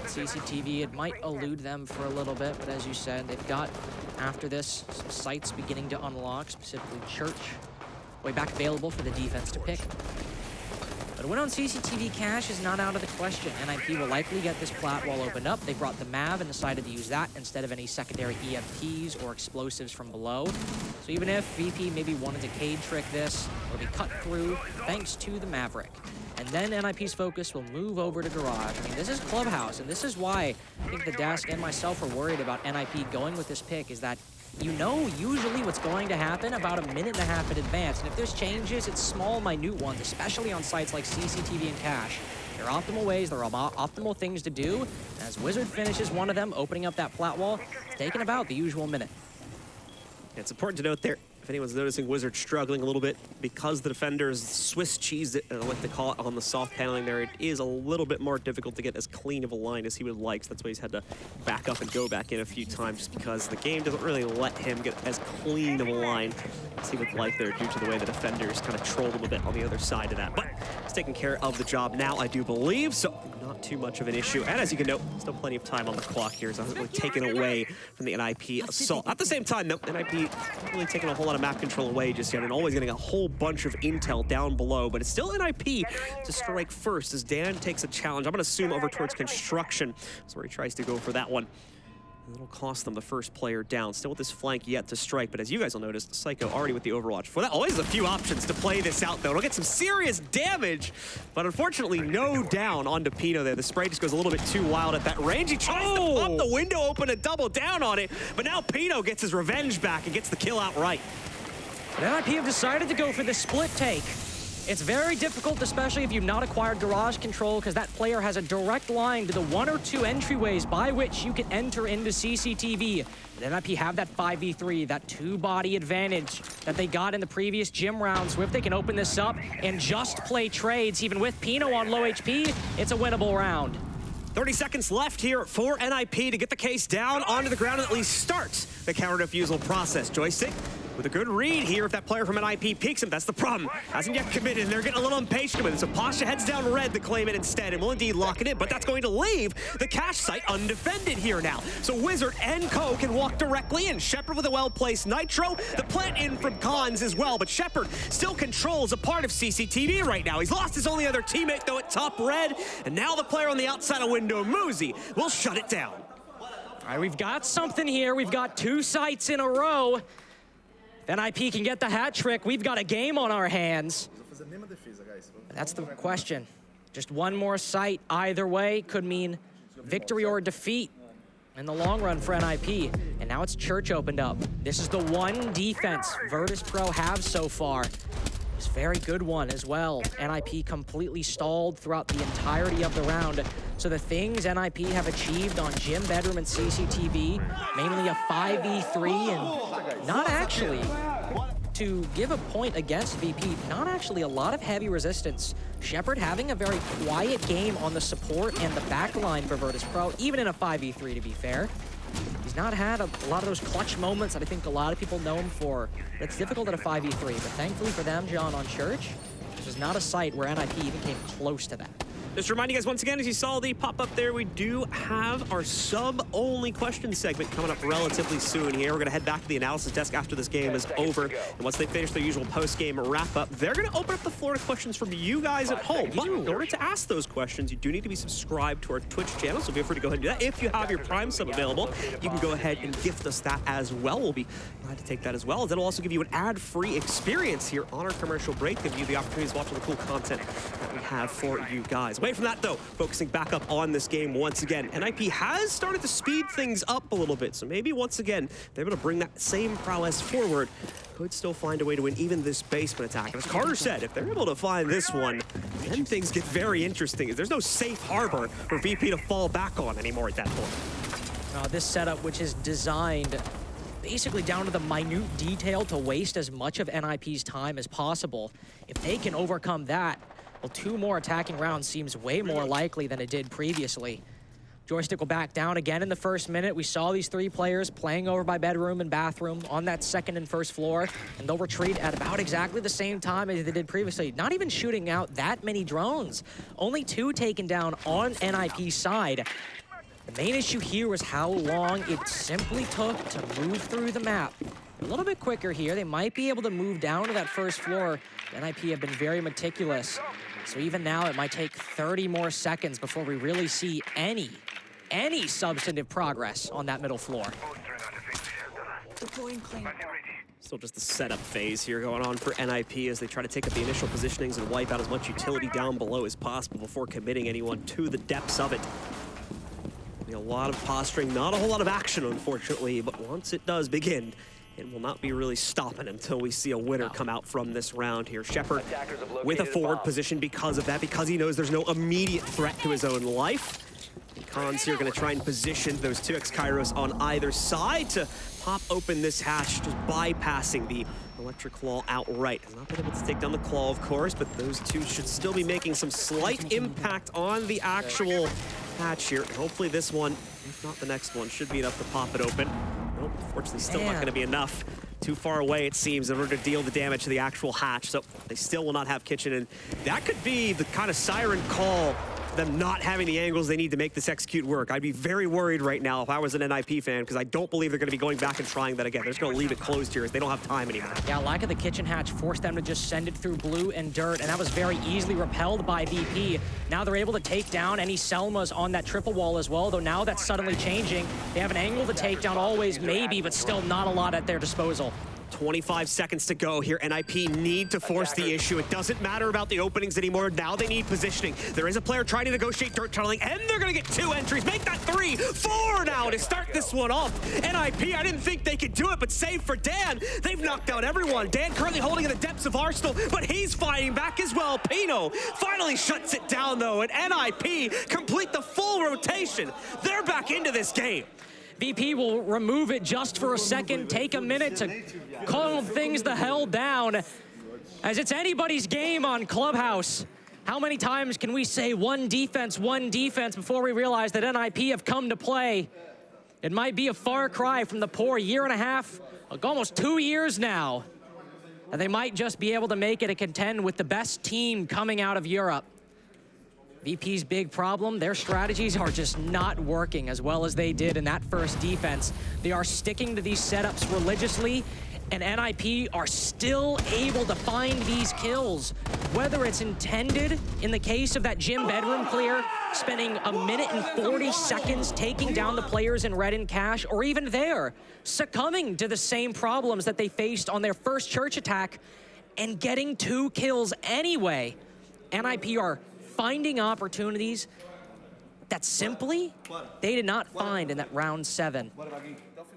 CCTV, it might elude them for a little bit, but as you said, they've got, after this, some sites beginning to unlock, specifically Church. Way back available for the defense to pick. But a win on CCTV Cash is not out of the question. NIP will likely get this plat wall opened up. They brought the MAV and decided to use that instead of any secondary EMPs or explosives from below. So even if VP maybe wanted to cade trick this, it'll be cut through thanks to the Maverick. And then NIP's focus will move over to Garage. I mean, this is Clubhouse, and this is why I think the desk and myself are worried about NIP going with this pick, is that you know usually what's going to happen about 1.5 minutes in advance. And if there's changes, it's small, minute ones, especially on sites like CCTV and Cash. There are optimal ways, there are optimal things to do. As Wizard finishes one of them, opening up that plat wall, it's taking about the usual minute. It's important to note there, if anyone's noticing Wizard struggling a little bit, because the defenders Swiss cheesed it, I like to call it, on the soft paneling there, it is a little bit more difficult to get as clean of a line as he would like. So that's why he's had to back up and go back in a few times, just because the game doesn't really let him get as clean of a line as he would like there, due to the way the defenders kind of trolled him a bit on the other side of that. But he's taking care of the job now, I do believe, so not too much of an issue. And as you can note, still plenty of time on the clock here, so it hasn't really taken away from the NIP assault. At the same time, though, NIP not really taking a whole lot of map control away just yet, and always getting a whole bunch of intel down below, but it's still NIP to strike first as Dan takes a challenge. I'm going to assume over towards construction. That's where he tries to go for that one. It'll cost them the first player down. Still with this flank yet to strike, but as you guys will notice, Psycho already with the Overwatch. For that, always a few options to play this out, though. It'll get some serious damage, but unfortunately, no down onto Pino there. The spray just goes a little bit too wild at that range. He tries to pop the window open and double down on it, but now Pino gets his revenge back and gets the kill outright. But NIP have decided to go for the split take. It's very difficult, especially if you've not acquired garage control, because that player has a direct line to the 1 or 2 entryways by which you can enter into CCTV. But NIP have that 5v3, that 2-body advantage that they got in the previous gym round. So if they can open this up and just play trades, even with Pino on low HP, it's a winnable round. 30 seconds left here for NIP to get the case down onto the ground and at least start the counter defusal process. Joystick with a good read here if that player from NIP peeks him. That's the problem. Hasn't yet committed, and they're getting a little impatient with it. So Pasha heads down red to claim it instead, and will indeed lock it in, but that's going to leave the cache site undefended here now. So Wizard and Co can walk directly in. Shepard with a well-placed Nitro. The plant in from Cons as well, but Shepard still controls a part of CCTV right now. He's lost his only other teammate, though, at top red, and now the player on the outside of window, Muzi, will shut it down. All right, we've got something here. We've got 2 sites in a row. If NIP can get the hat trick, we've got a game on our hands. That's the question. Just one more site either way could mean victory or defeat in the long run for NIP. And now it's Church opened up. This is the one defense Virtus.pro have so far. It's a very good one as well. NIP completely stalled throughout the entirety of the round. So the things NIP have achieved on Gym, Bedroom, and CCTV, mainly a 5v3 and not actually, to give a point against VP, not actually a lot of heavy resistance. Shepard having a very quiet game on the support and the backline for Virtus.pro, even in a 5v3 to be fair. He's not had a lot of those clutch moments that I think a lot of people know him for. It's difficult at a 5v3, but thankfully for them, John, on Church, this is not a site where NIP even came close to that. Just to remind you guys once again, as you saw the pop up there, we do have our sub-only question segment coming up relatively soon here. We're going to head back to the analysis desk after this game is over. And once they finish their usual post-game wrap-up, they're going to open up the floor to questions from you guys at home. But in order to ask those questions, you do need to be subscribed to our Twitch channel, so feel free to go ahead and do that. If you have your Prime sub available, you can go ahead and gift us that as well. We'll be glad to take that as well. That'll also give you an ad-free experience here on our commercial break, giving you the opportunity to watch all the cool content that we have for you guys. Away from that, though, focusing back up on this game once again, NIP has started to speed things up a little bit, so maybe once again, they're able to bring that same prowess forward. Could still find a way to win even this basement attack. And as Carter said, if they're able to find this one, then things get very interesting. There's no safe harbor for VP to fall back on anymore at that point. This setup, which is designed basically down to the minute detail to waste as much of NIP's time as possible. If they can overcome that, well, 2 more attacking rounds seems way more likely than it did previously. Joystick will back down again in the first minute. We saw these 3 players playing over by bedroom and bathroom on that second and first floor, and they'll retreat at about exactly the same time as they did previously. Not even shooting out that many drones. Only 2 taken down on NIP's side. The main issue here was how long it simply took to move through the map. A little bit quicker here. They might be able to move down to that first floor. NIP have been very meticulous. So even now, it might take 30 more seconds before we really see any substantive progress on that middle floor. Deploying plane. Still just the setup phase here going on for NIP as they try to take up the initial positionings and wipe out as much utility down below as possible before committing anyone to the depths of it. A lot of posturing, not a whole lot of action, unfortunately, but once it does begin, it will not be really stopping until we see a winner come out from this round here. Shepard with a forward position because of that, because he knows there's no immediate threat to his own life. And Khan's here going to try and position those 2x Kairos on either side to pop open this hatch, just bypassing the electric claw outright. Has not been able to take down the claw, of course, but those 2 should still be making some slight impact on the actual hatch here. And hopefully this one, if not the next one, should be enough to pop it open. Nope, unfortunately still not going to be enough. Too far away, it seems, in order to deal the damage to the actual hatch. So they still will not have kitchen, and that could be the kind of siren call, them not having the angles they need to make this execute work. I'd be very worried right now if I was an NIP fan, because I don't believe they're going to be going back and trying that again. They're just going to leave it closed here as they don't have time anymore. Yeah, lack of the kitchen hatch forced them to just send it through blue and dirt, and that was very easily repelled by VP. Now they're able to take down any Selmas on that triple wall as well, though now that's suddenly changing. They have an angle to take down always, maybe, but still not a lot at their disposal. 25 seconds to go here. NIP need to force the issue. It doesn't matter about the openings anymore. Now they need positioning. There is a player trying to negotiate dirt tunneling, and they're going to get 2 entries. Make that 3, 4 now to start this one off. NIP, I didn't think they could do it, but save for Dan. They've knocked out everyone. Dan currently holding in the depths of Arsenal, but he's fighting back as well. Pino finally shuts it down, though, and NIP complete the full rotation. They're back into this game. VP will remove it just for a second, take a minute to calm things the hell down, as it's anybody's game on Clubhouse. How many times can we say one defense before we realize that NIP have come to play? It might be a far cry from the poor 1.5, almost 2 years now, and they might just be able to make it a contend with the best team coming out of Europe. VP's big problem, their strategies are just not working as well as they did in that first defense. They are sticking to these setups religiously, and NIP are still able to find these kills. Whether it's intended, in the case of that gym bedroom clear, spending 1 minute and 40 seconds taking down the players in red and cash, or even there, succumbing to the same problems that they faced on their first church attack and getting 2 kills anyway. NIP are finding opportunities that simply they did not find in that round 7.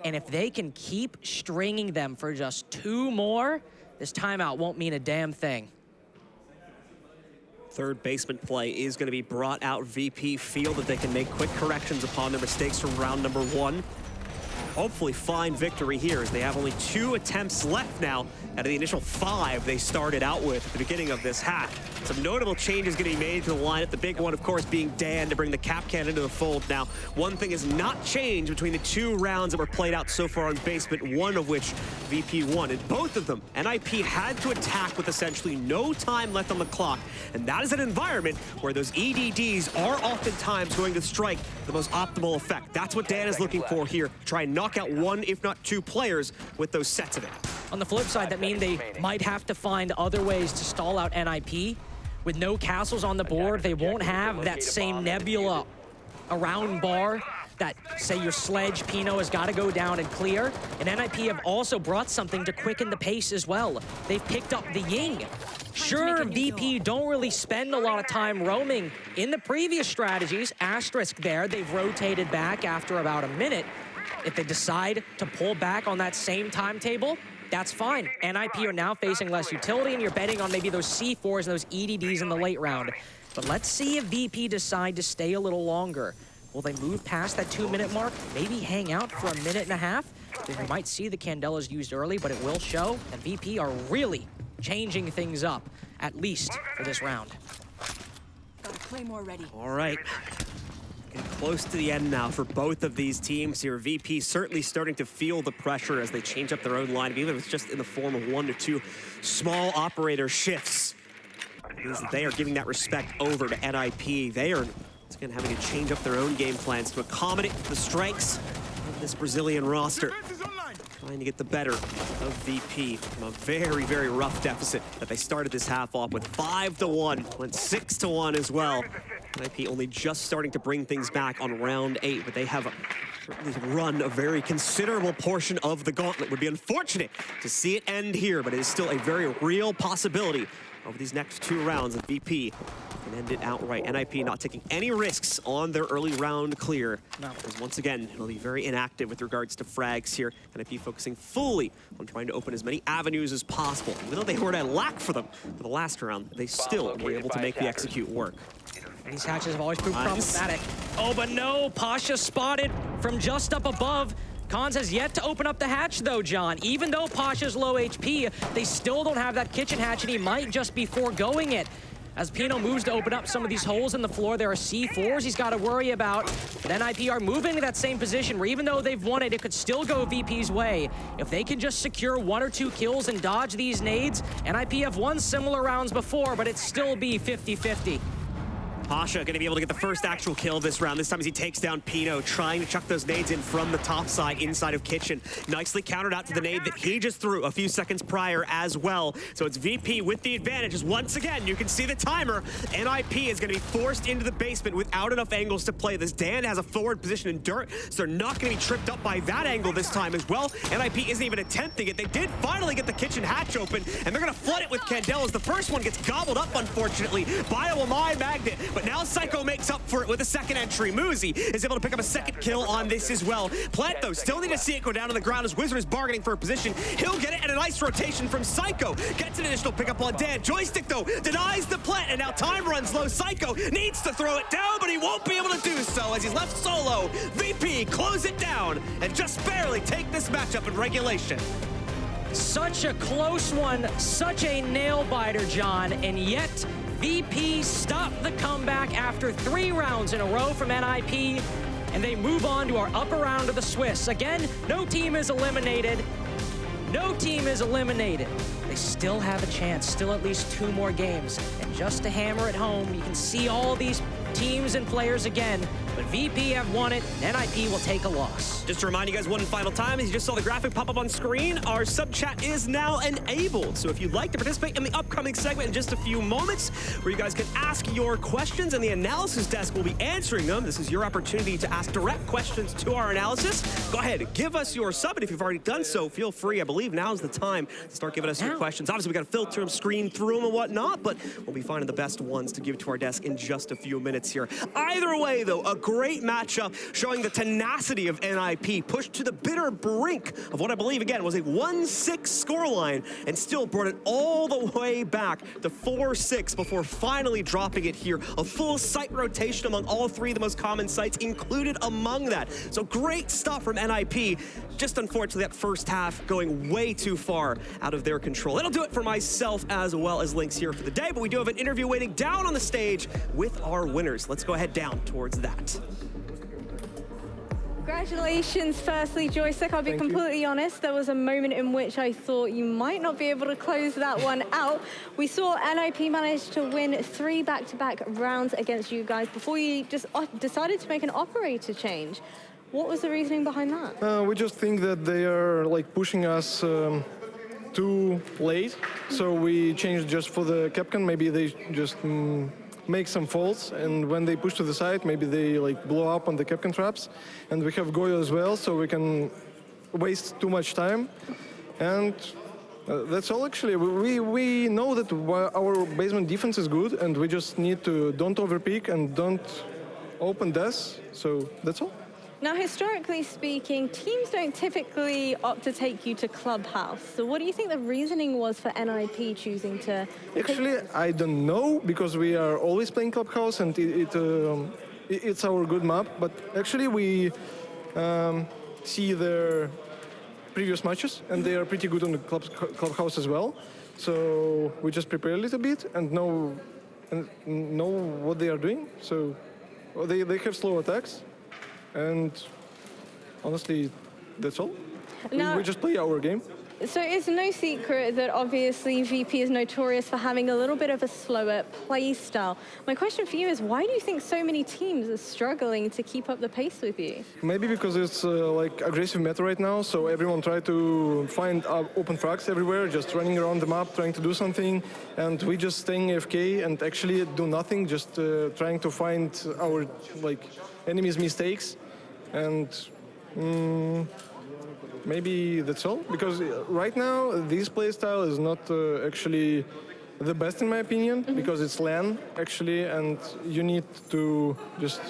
And if they can keep stringing them for just 2 more, this timeout won't mean a damn thing. Third basement play is going to be brought out. VP feel that they can make quick corrections upon their mistakes from round number 1. hopefully find victory here, as they have only 2 attempts left now out of the initial 5 they started out with at the beginning of this half. Some notable changes going to be made to the lineup. The big one, of course, being Dan to bring the Kapkan into the fold. Now, one thing has not changed between the 2 rounds that were played out so far on Basement, one of which VP won. In both of them, NIP had to attack with essentially no time left on the clock, and that is an environment where those EDDs are oftentimes going to strike the most optimal effect. That's what Dan is looking for here. Try and knock out 1, if not 2 players with those sets of it. On the flip side, that means they might have to find other ways to stall out NIP. With no castles on the board, they won't have that same nebula around bar that, say, your Sledge, Pino has got to go down and clear. And NIP have also brought something to quicken the pace as well. They've picked up the Ying. Sure, VP don't really spend a lot of time roaming. In the previous strategies, asterisk there, they've rotated back after about a minute. If they decide to pull back on that same timetable, that's fine. NIP are now facing less utility, and you're betting on maybe those C4s and those EDDs in the late round. But let's see if VP decide to stay a little longer. Will they move past that 2-minute mark? Maybe hang out for 1.5 minutes? We might see the Candelas used early, but it will show. And VP are really changing things up, at least for this round. Got a claymore ready. All right. Getting close to the end now for both of these teams here. VP certainly starting to feel the pressure as they change up their own line, even if it's just in the form of 1 to 2 small operator shifts. Because they are giving that respect over to NIP. They are, once again, having to change up their own game plans to accommodate the strengths of this Brazilian roster. Trying to get the better of VP from a very, very rough deficit that they started this half off with. 5-1, went 6-1 as well. NIP only just starting to bring things back on round 8, but they have certainly run a very considerable portion of the gauntlet. Would be unfortunate to see it end here, but it is still a very real possibility over these next 2 rounds that VP can end it outright. NIP not taking any risks on their early round clear. No. Because once again, it'll be very inactive with regards to frags here. NIP focusing fully on trying to open as many avenues as possible. Even though they were at lack for them for the last round, they still were able to make the execute work. These hatches have always proved problematic. Oh, but no, Pasha spotted from just up above. Cons has yet to open up the hatch, though, John. Even though Pasha's low HP, they still don't have that kitchen hatch, and he might just be foregoing it. As Pino moves to open up some of these holes in the floor, there are C4s he's got to worry about. But NIP are moving to that same position where even though they've won it, it could still go VP's way. If they can just secure 1 or 2 kills and dodge these nades, NIP have won similar rounds before, but it'd still be 50-50. Pasha going to be able to get the first actual kill this round. This time as he takes down Pino, trying to chuck those nades in from the top side inside of Kitchen. Nicely countered out to the nade that he just threw a few seconds prior as well. So it's VP with the advantage. As once again, you can see the timer. NIP is going to be forced into the basement without enough angles to play this. Dan has a forward position in dirt, so they're not going to be tripped up by that angle this time as well. NIP isn't even attempting it. They did finally get the kitchen hatch open, and they're going to flood it with Candelas. The first one gets gobbled up, unfortunately, by a Wamai Magnet. But now Psycho makes up for it with a second entry. Muzi is able to pick up a second kill on this as well. Plant, though, still need to see it go down on the ground as Wizard is bargaining for a position. He'll get it, and a nice rotation from Psycho. Gets an additional pickup on Dan. Joystick, though, denies the plant, and now time runs low. Psycho needs to throw it down, but he won't be able to do so as he's left solo. VP close it down and just barely take this matchup in regulation. Such a close one, such a nail-biter, John, and yet VP stopped the comeback after 3 rounds in a row from NIP, and they move on to our upper round of the Swiss. Again, no team is eliminated. No team is eliminated. They still have a chance, still at least 2 more games. And just to hammer it home, you can see all these teams and players again, but VP have won it, and NIP will take a loss. Just to remind you guys one final time, as you just saw the graphic pop up on screen, our sub chat is now enabled. So if you'd like to participate in the upcoming segment in just a few moments, where you guys can ask your questions and the analysis desk will be answering them. This is your opportunity to ask direct questions to our analysis. Go ahead, give us your sub, and if you've already done so, feel free. I believe now's the time to start giving us your questions. Obviously, we got to filter them, screen through them and whatnot, but we'll be finding the best ones to give to our desk in just a few minutes here. Either way, though, a great matchup showing the tenacity of NIP, pushed to the bitter brink of what I believe, again, was a 1-6 scoreline, and still brought it all the way back to 4-6 before finally dropping it here. A full site rotation among all 3 of the most common sites included among that. So great stuff from NIP. just unfortunately that first half going way too far out of their control. That'll do it for myself as well as Lynx here for the day, but we do have an interview waiting down on the stage with our winners. Let's go ahead down towards that. Congratulations, firstly, Joystick. I'll be completely honest, there was a moment in which I thought you might not be able to close that one out. We saw NIP manage to win 3 back-to-back rounds against you guys before you just decided to make an operator change. What was the reasoning behind that? We just think that they are like pushing us too late, so we changed just for the Capcan. Maybe they just make some faults, and when they push to the side, maybe they like blow up on the Capcan traps. And we have Goyo as well, so we can waste too much time. And that's all actually. We know that our basement defense is good, and we just need to don't overpeak and don't open deaths. So that's all. Now, historically speaking, teams don't typically opt to take you to Clubhouse. So what do you think the reasoning was for NIP choosing to... Actually, I don't know, because we are always playing Clubhouse, and it's our good map. But actually, we see their previous matches, and they are pretty good on the Clubhouse as well. So we just prepare a little bit and know what they are doing. So they have slow attacks. And honestly, that's all. Now, we just play our game. So it's no secret that obviously VP is notorious for having a little bit of a slower play style. My question for you is, why do you think so many teams are struggling to keep up the pace with you? Maybe because it's like aggressive meta right now, so everyone try to find open frags everywhere, just running around the map, trying to do something, and we just staying AFK and actually do nothing, just trying to find our enemies' mistakes. And maybe that's all, because right now this playstyle is not actually the best in my opinion, because it's LAN actually, and you need to just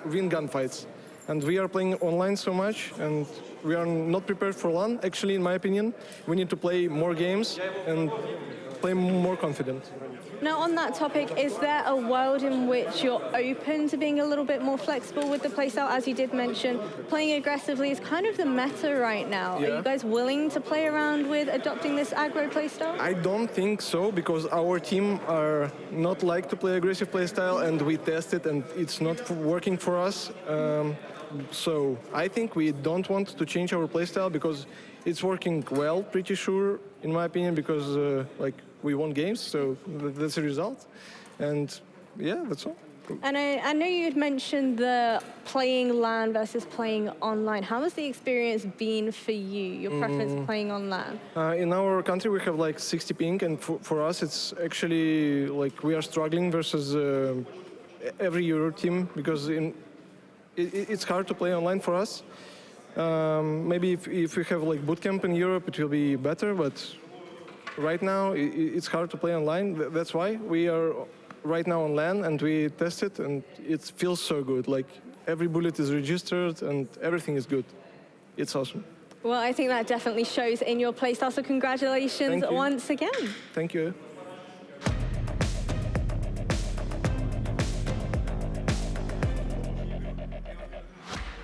win gunfights. And we are playing online so much, and we are not prepared for LAN actually, in my opinion. We need to play more games and play more confident. Now, on that topic, is there a world in which you're open to being a little bit more flexible with the playstyle? As you did mention, playing aggressively is kind of the meta right now. Yeah. Are you guys willing to play around with adopting this aggro playstyle? I don't think so, because our team are not like to play aggressive playstyle, and we test it, and it's not working for us. So I think we don't want to change our playstyle, because it's working well, pretty sure, in my opinion, because we won games, so that's the result. And yeah, that's all. And I know you had mentioned the playing LAN versus playing online. How has the experience been for you, your preference playing on LAN? In our country, we have 60 ping, and for us, it's actually we are struggling versus every Euro team, because it's hard to play online for us. Maybe if we have bootcamp in Europe, it will be better, but right now it's hard to play online. That's why we are right now on LAN, and we test it, and it feels so good. Every bullet is registered and everything is good. It's awesome. Well, I think that definitely shows in your playstyle, so congratulations once again. Thank you.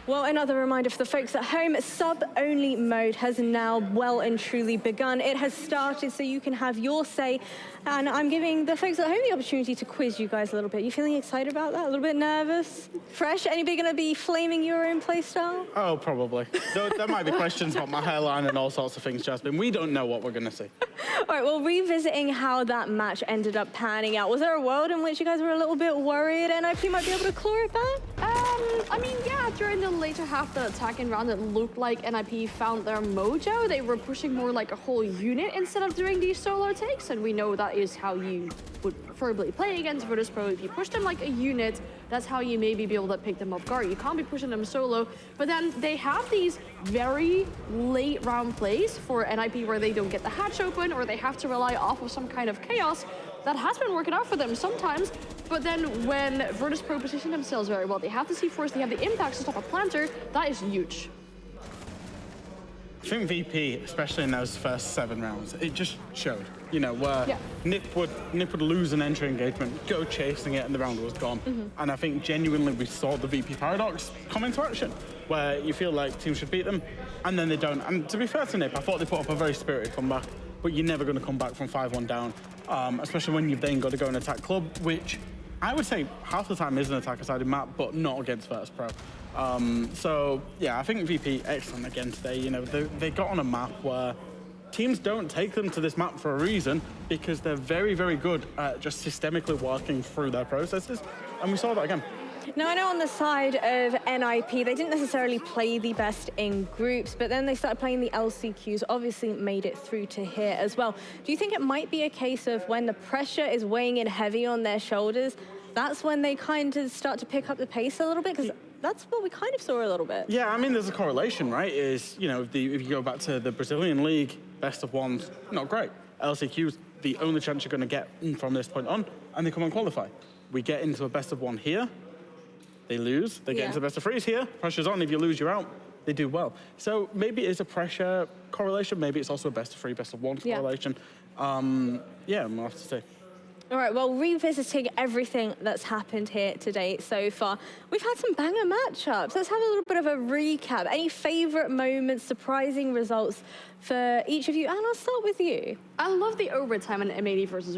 Well, another reminder for the folks at home, sub-only mode has now well and truly begun. It has started, so you can have your say. And I'm giving the folks at home the opportunity to quiz you guys a little bit. You feeling excited about that? A little bit nervous? Fresh? Anybody going to be flaming your own playstyle? Oh, probably. There might be questions about my hairline and all sorts of things, Jasmine. We don't know what we're going to see. All right, well, revisiting how that match ended up panning out, was there a world in which you guys were a little bit worried NIP might be able to claw it back? I mean, yeah, during the later half of the attacking round, it looked like NIP found their mojo. They were pushing more like a whole unit instead of doing these solo takes, and we know that is how you would preferably play against Virtus.pro. If you push them like a unit, that's how you maybe be able to pick them off guard. You can't be pushing them solo, but then they have these very late round plays for NIP where they don't get the hatch open, or they have to rely off of some kind of chaos. That has been working out for them sometimes, but then when Virtus.pro position themselves very well, they have the C4s, they have the impacts to stop a planter, that is huge. I think VP, especially in those first 7 rounds, it just showed, where Nip would lose an entry engagement, go chasing it, and the round was gone. And I think genuinely we saw the VP paradox come into action. where you feel like teams should beat them, and then they don't. And to be fair to Nip, I thought they put up a very spirited comeback, but you're never going to come back from 5-1 down, especially when you've then got to go and attack Club, which I would say half the time is an attacker-sided map, but not against Virtus.pro. So, yeah, I think VP excellent again today. You know, they got on a map where teams don't take them to this map for a reason, because they're very, very good at just systemically working through their processes, and we saw that again. Now, I know on the side of NIP, they didn't necessarily play the best in groups, but then they started playing the LCQs, obviously made it through to here as well. Do you think it might be a case of when the pressure is weighing in heavy on their shoulders, that's when they kind of start to pick up the pace a little bit? Because that's what we kind of saw a little bit. Yeah, I mean, there's a correlation, right? Is, you know, if you go back to the Brazilian league, best of ones, not great. LCQs, the only chance you're going to get from this point on, and they come and qualify. We get into a best of one here, they lose. They get into the best of threes here, pressure's on. If you lose, you're out. They do well. So maybe it's a pressure correlation. Maybe it's also a best of three, best of one correlation. Yeah, we'll have to see. All right, well, revisiting everything that's happened here today so far, we've had some banger matchups. Let's have a little bit of a recap. Any favorite moments, surprising results for each of you? And I'll start with you. I love the overtime in M80 versus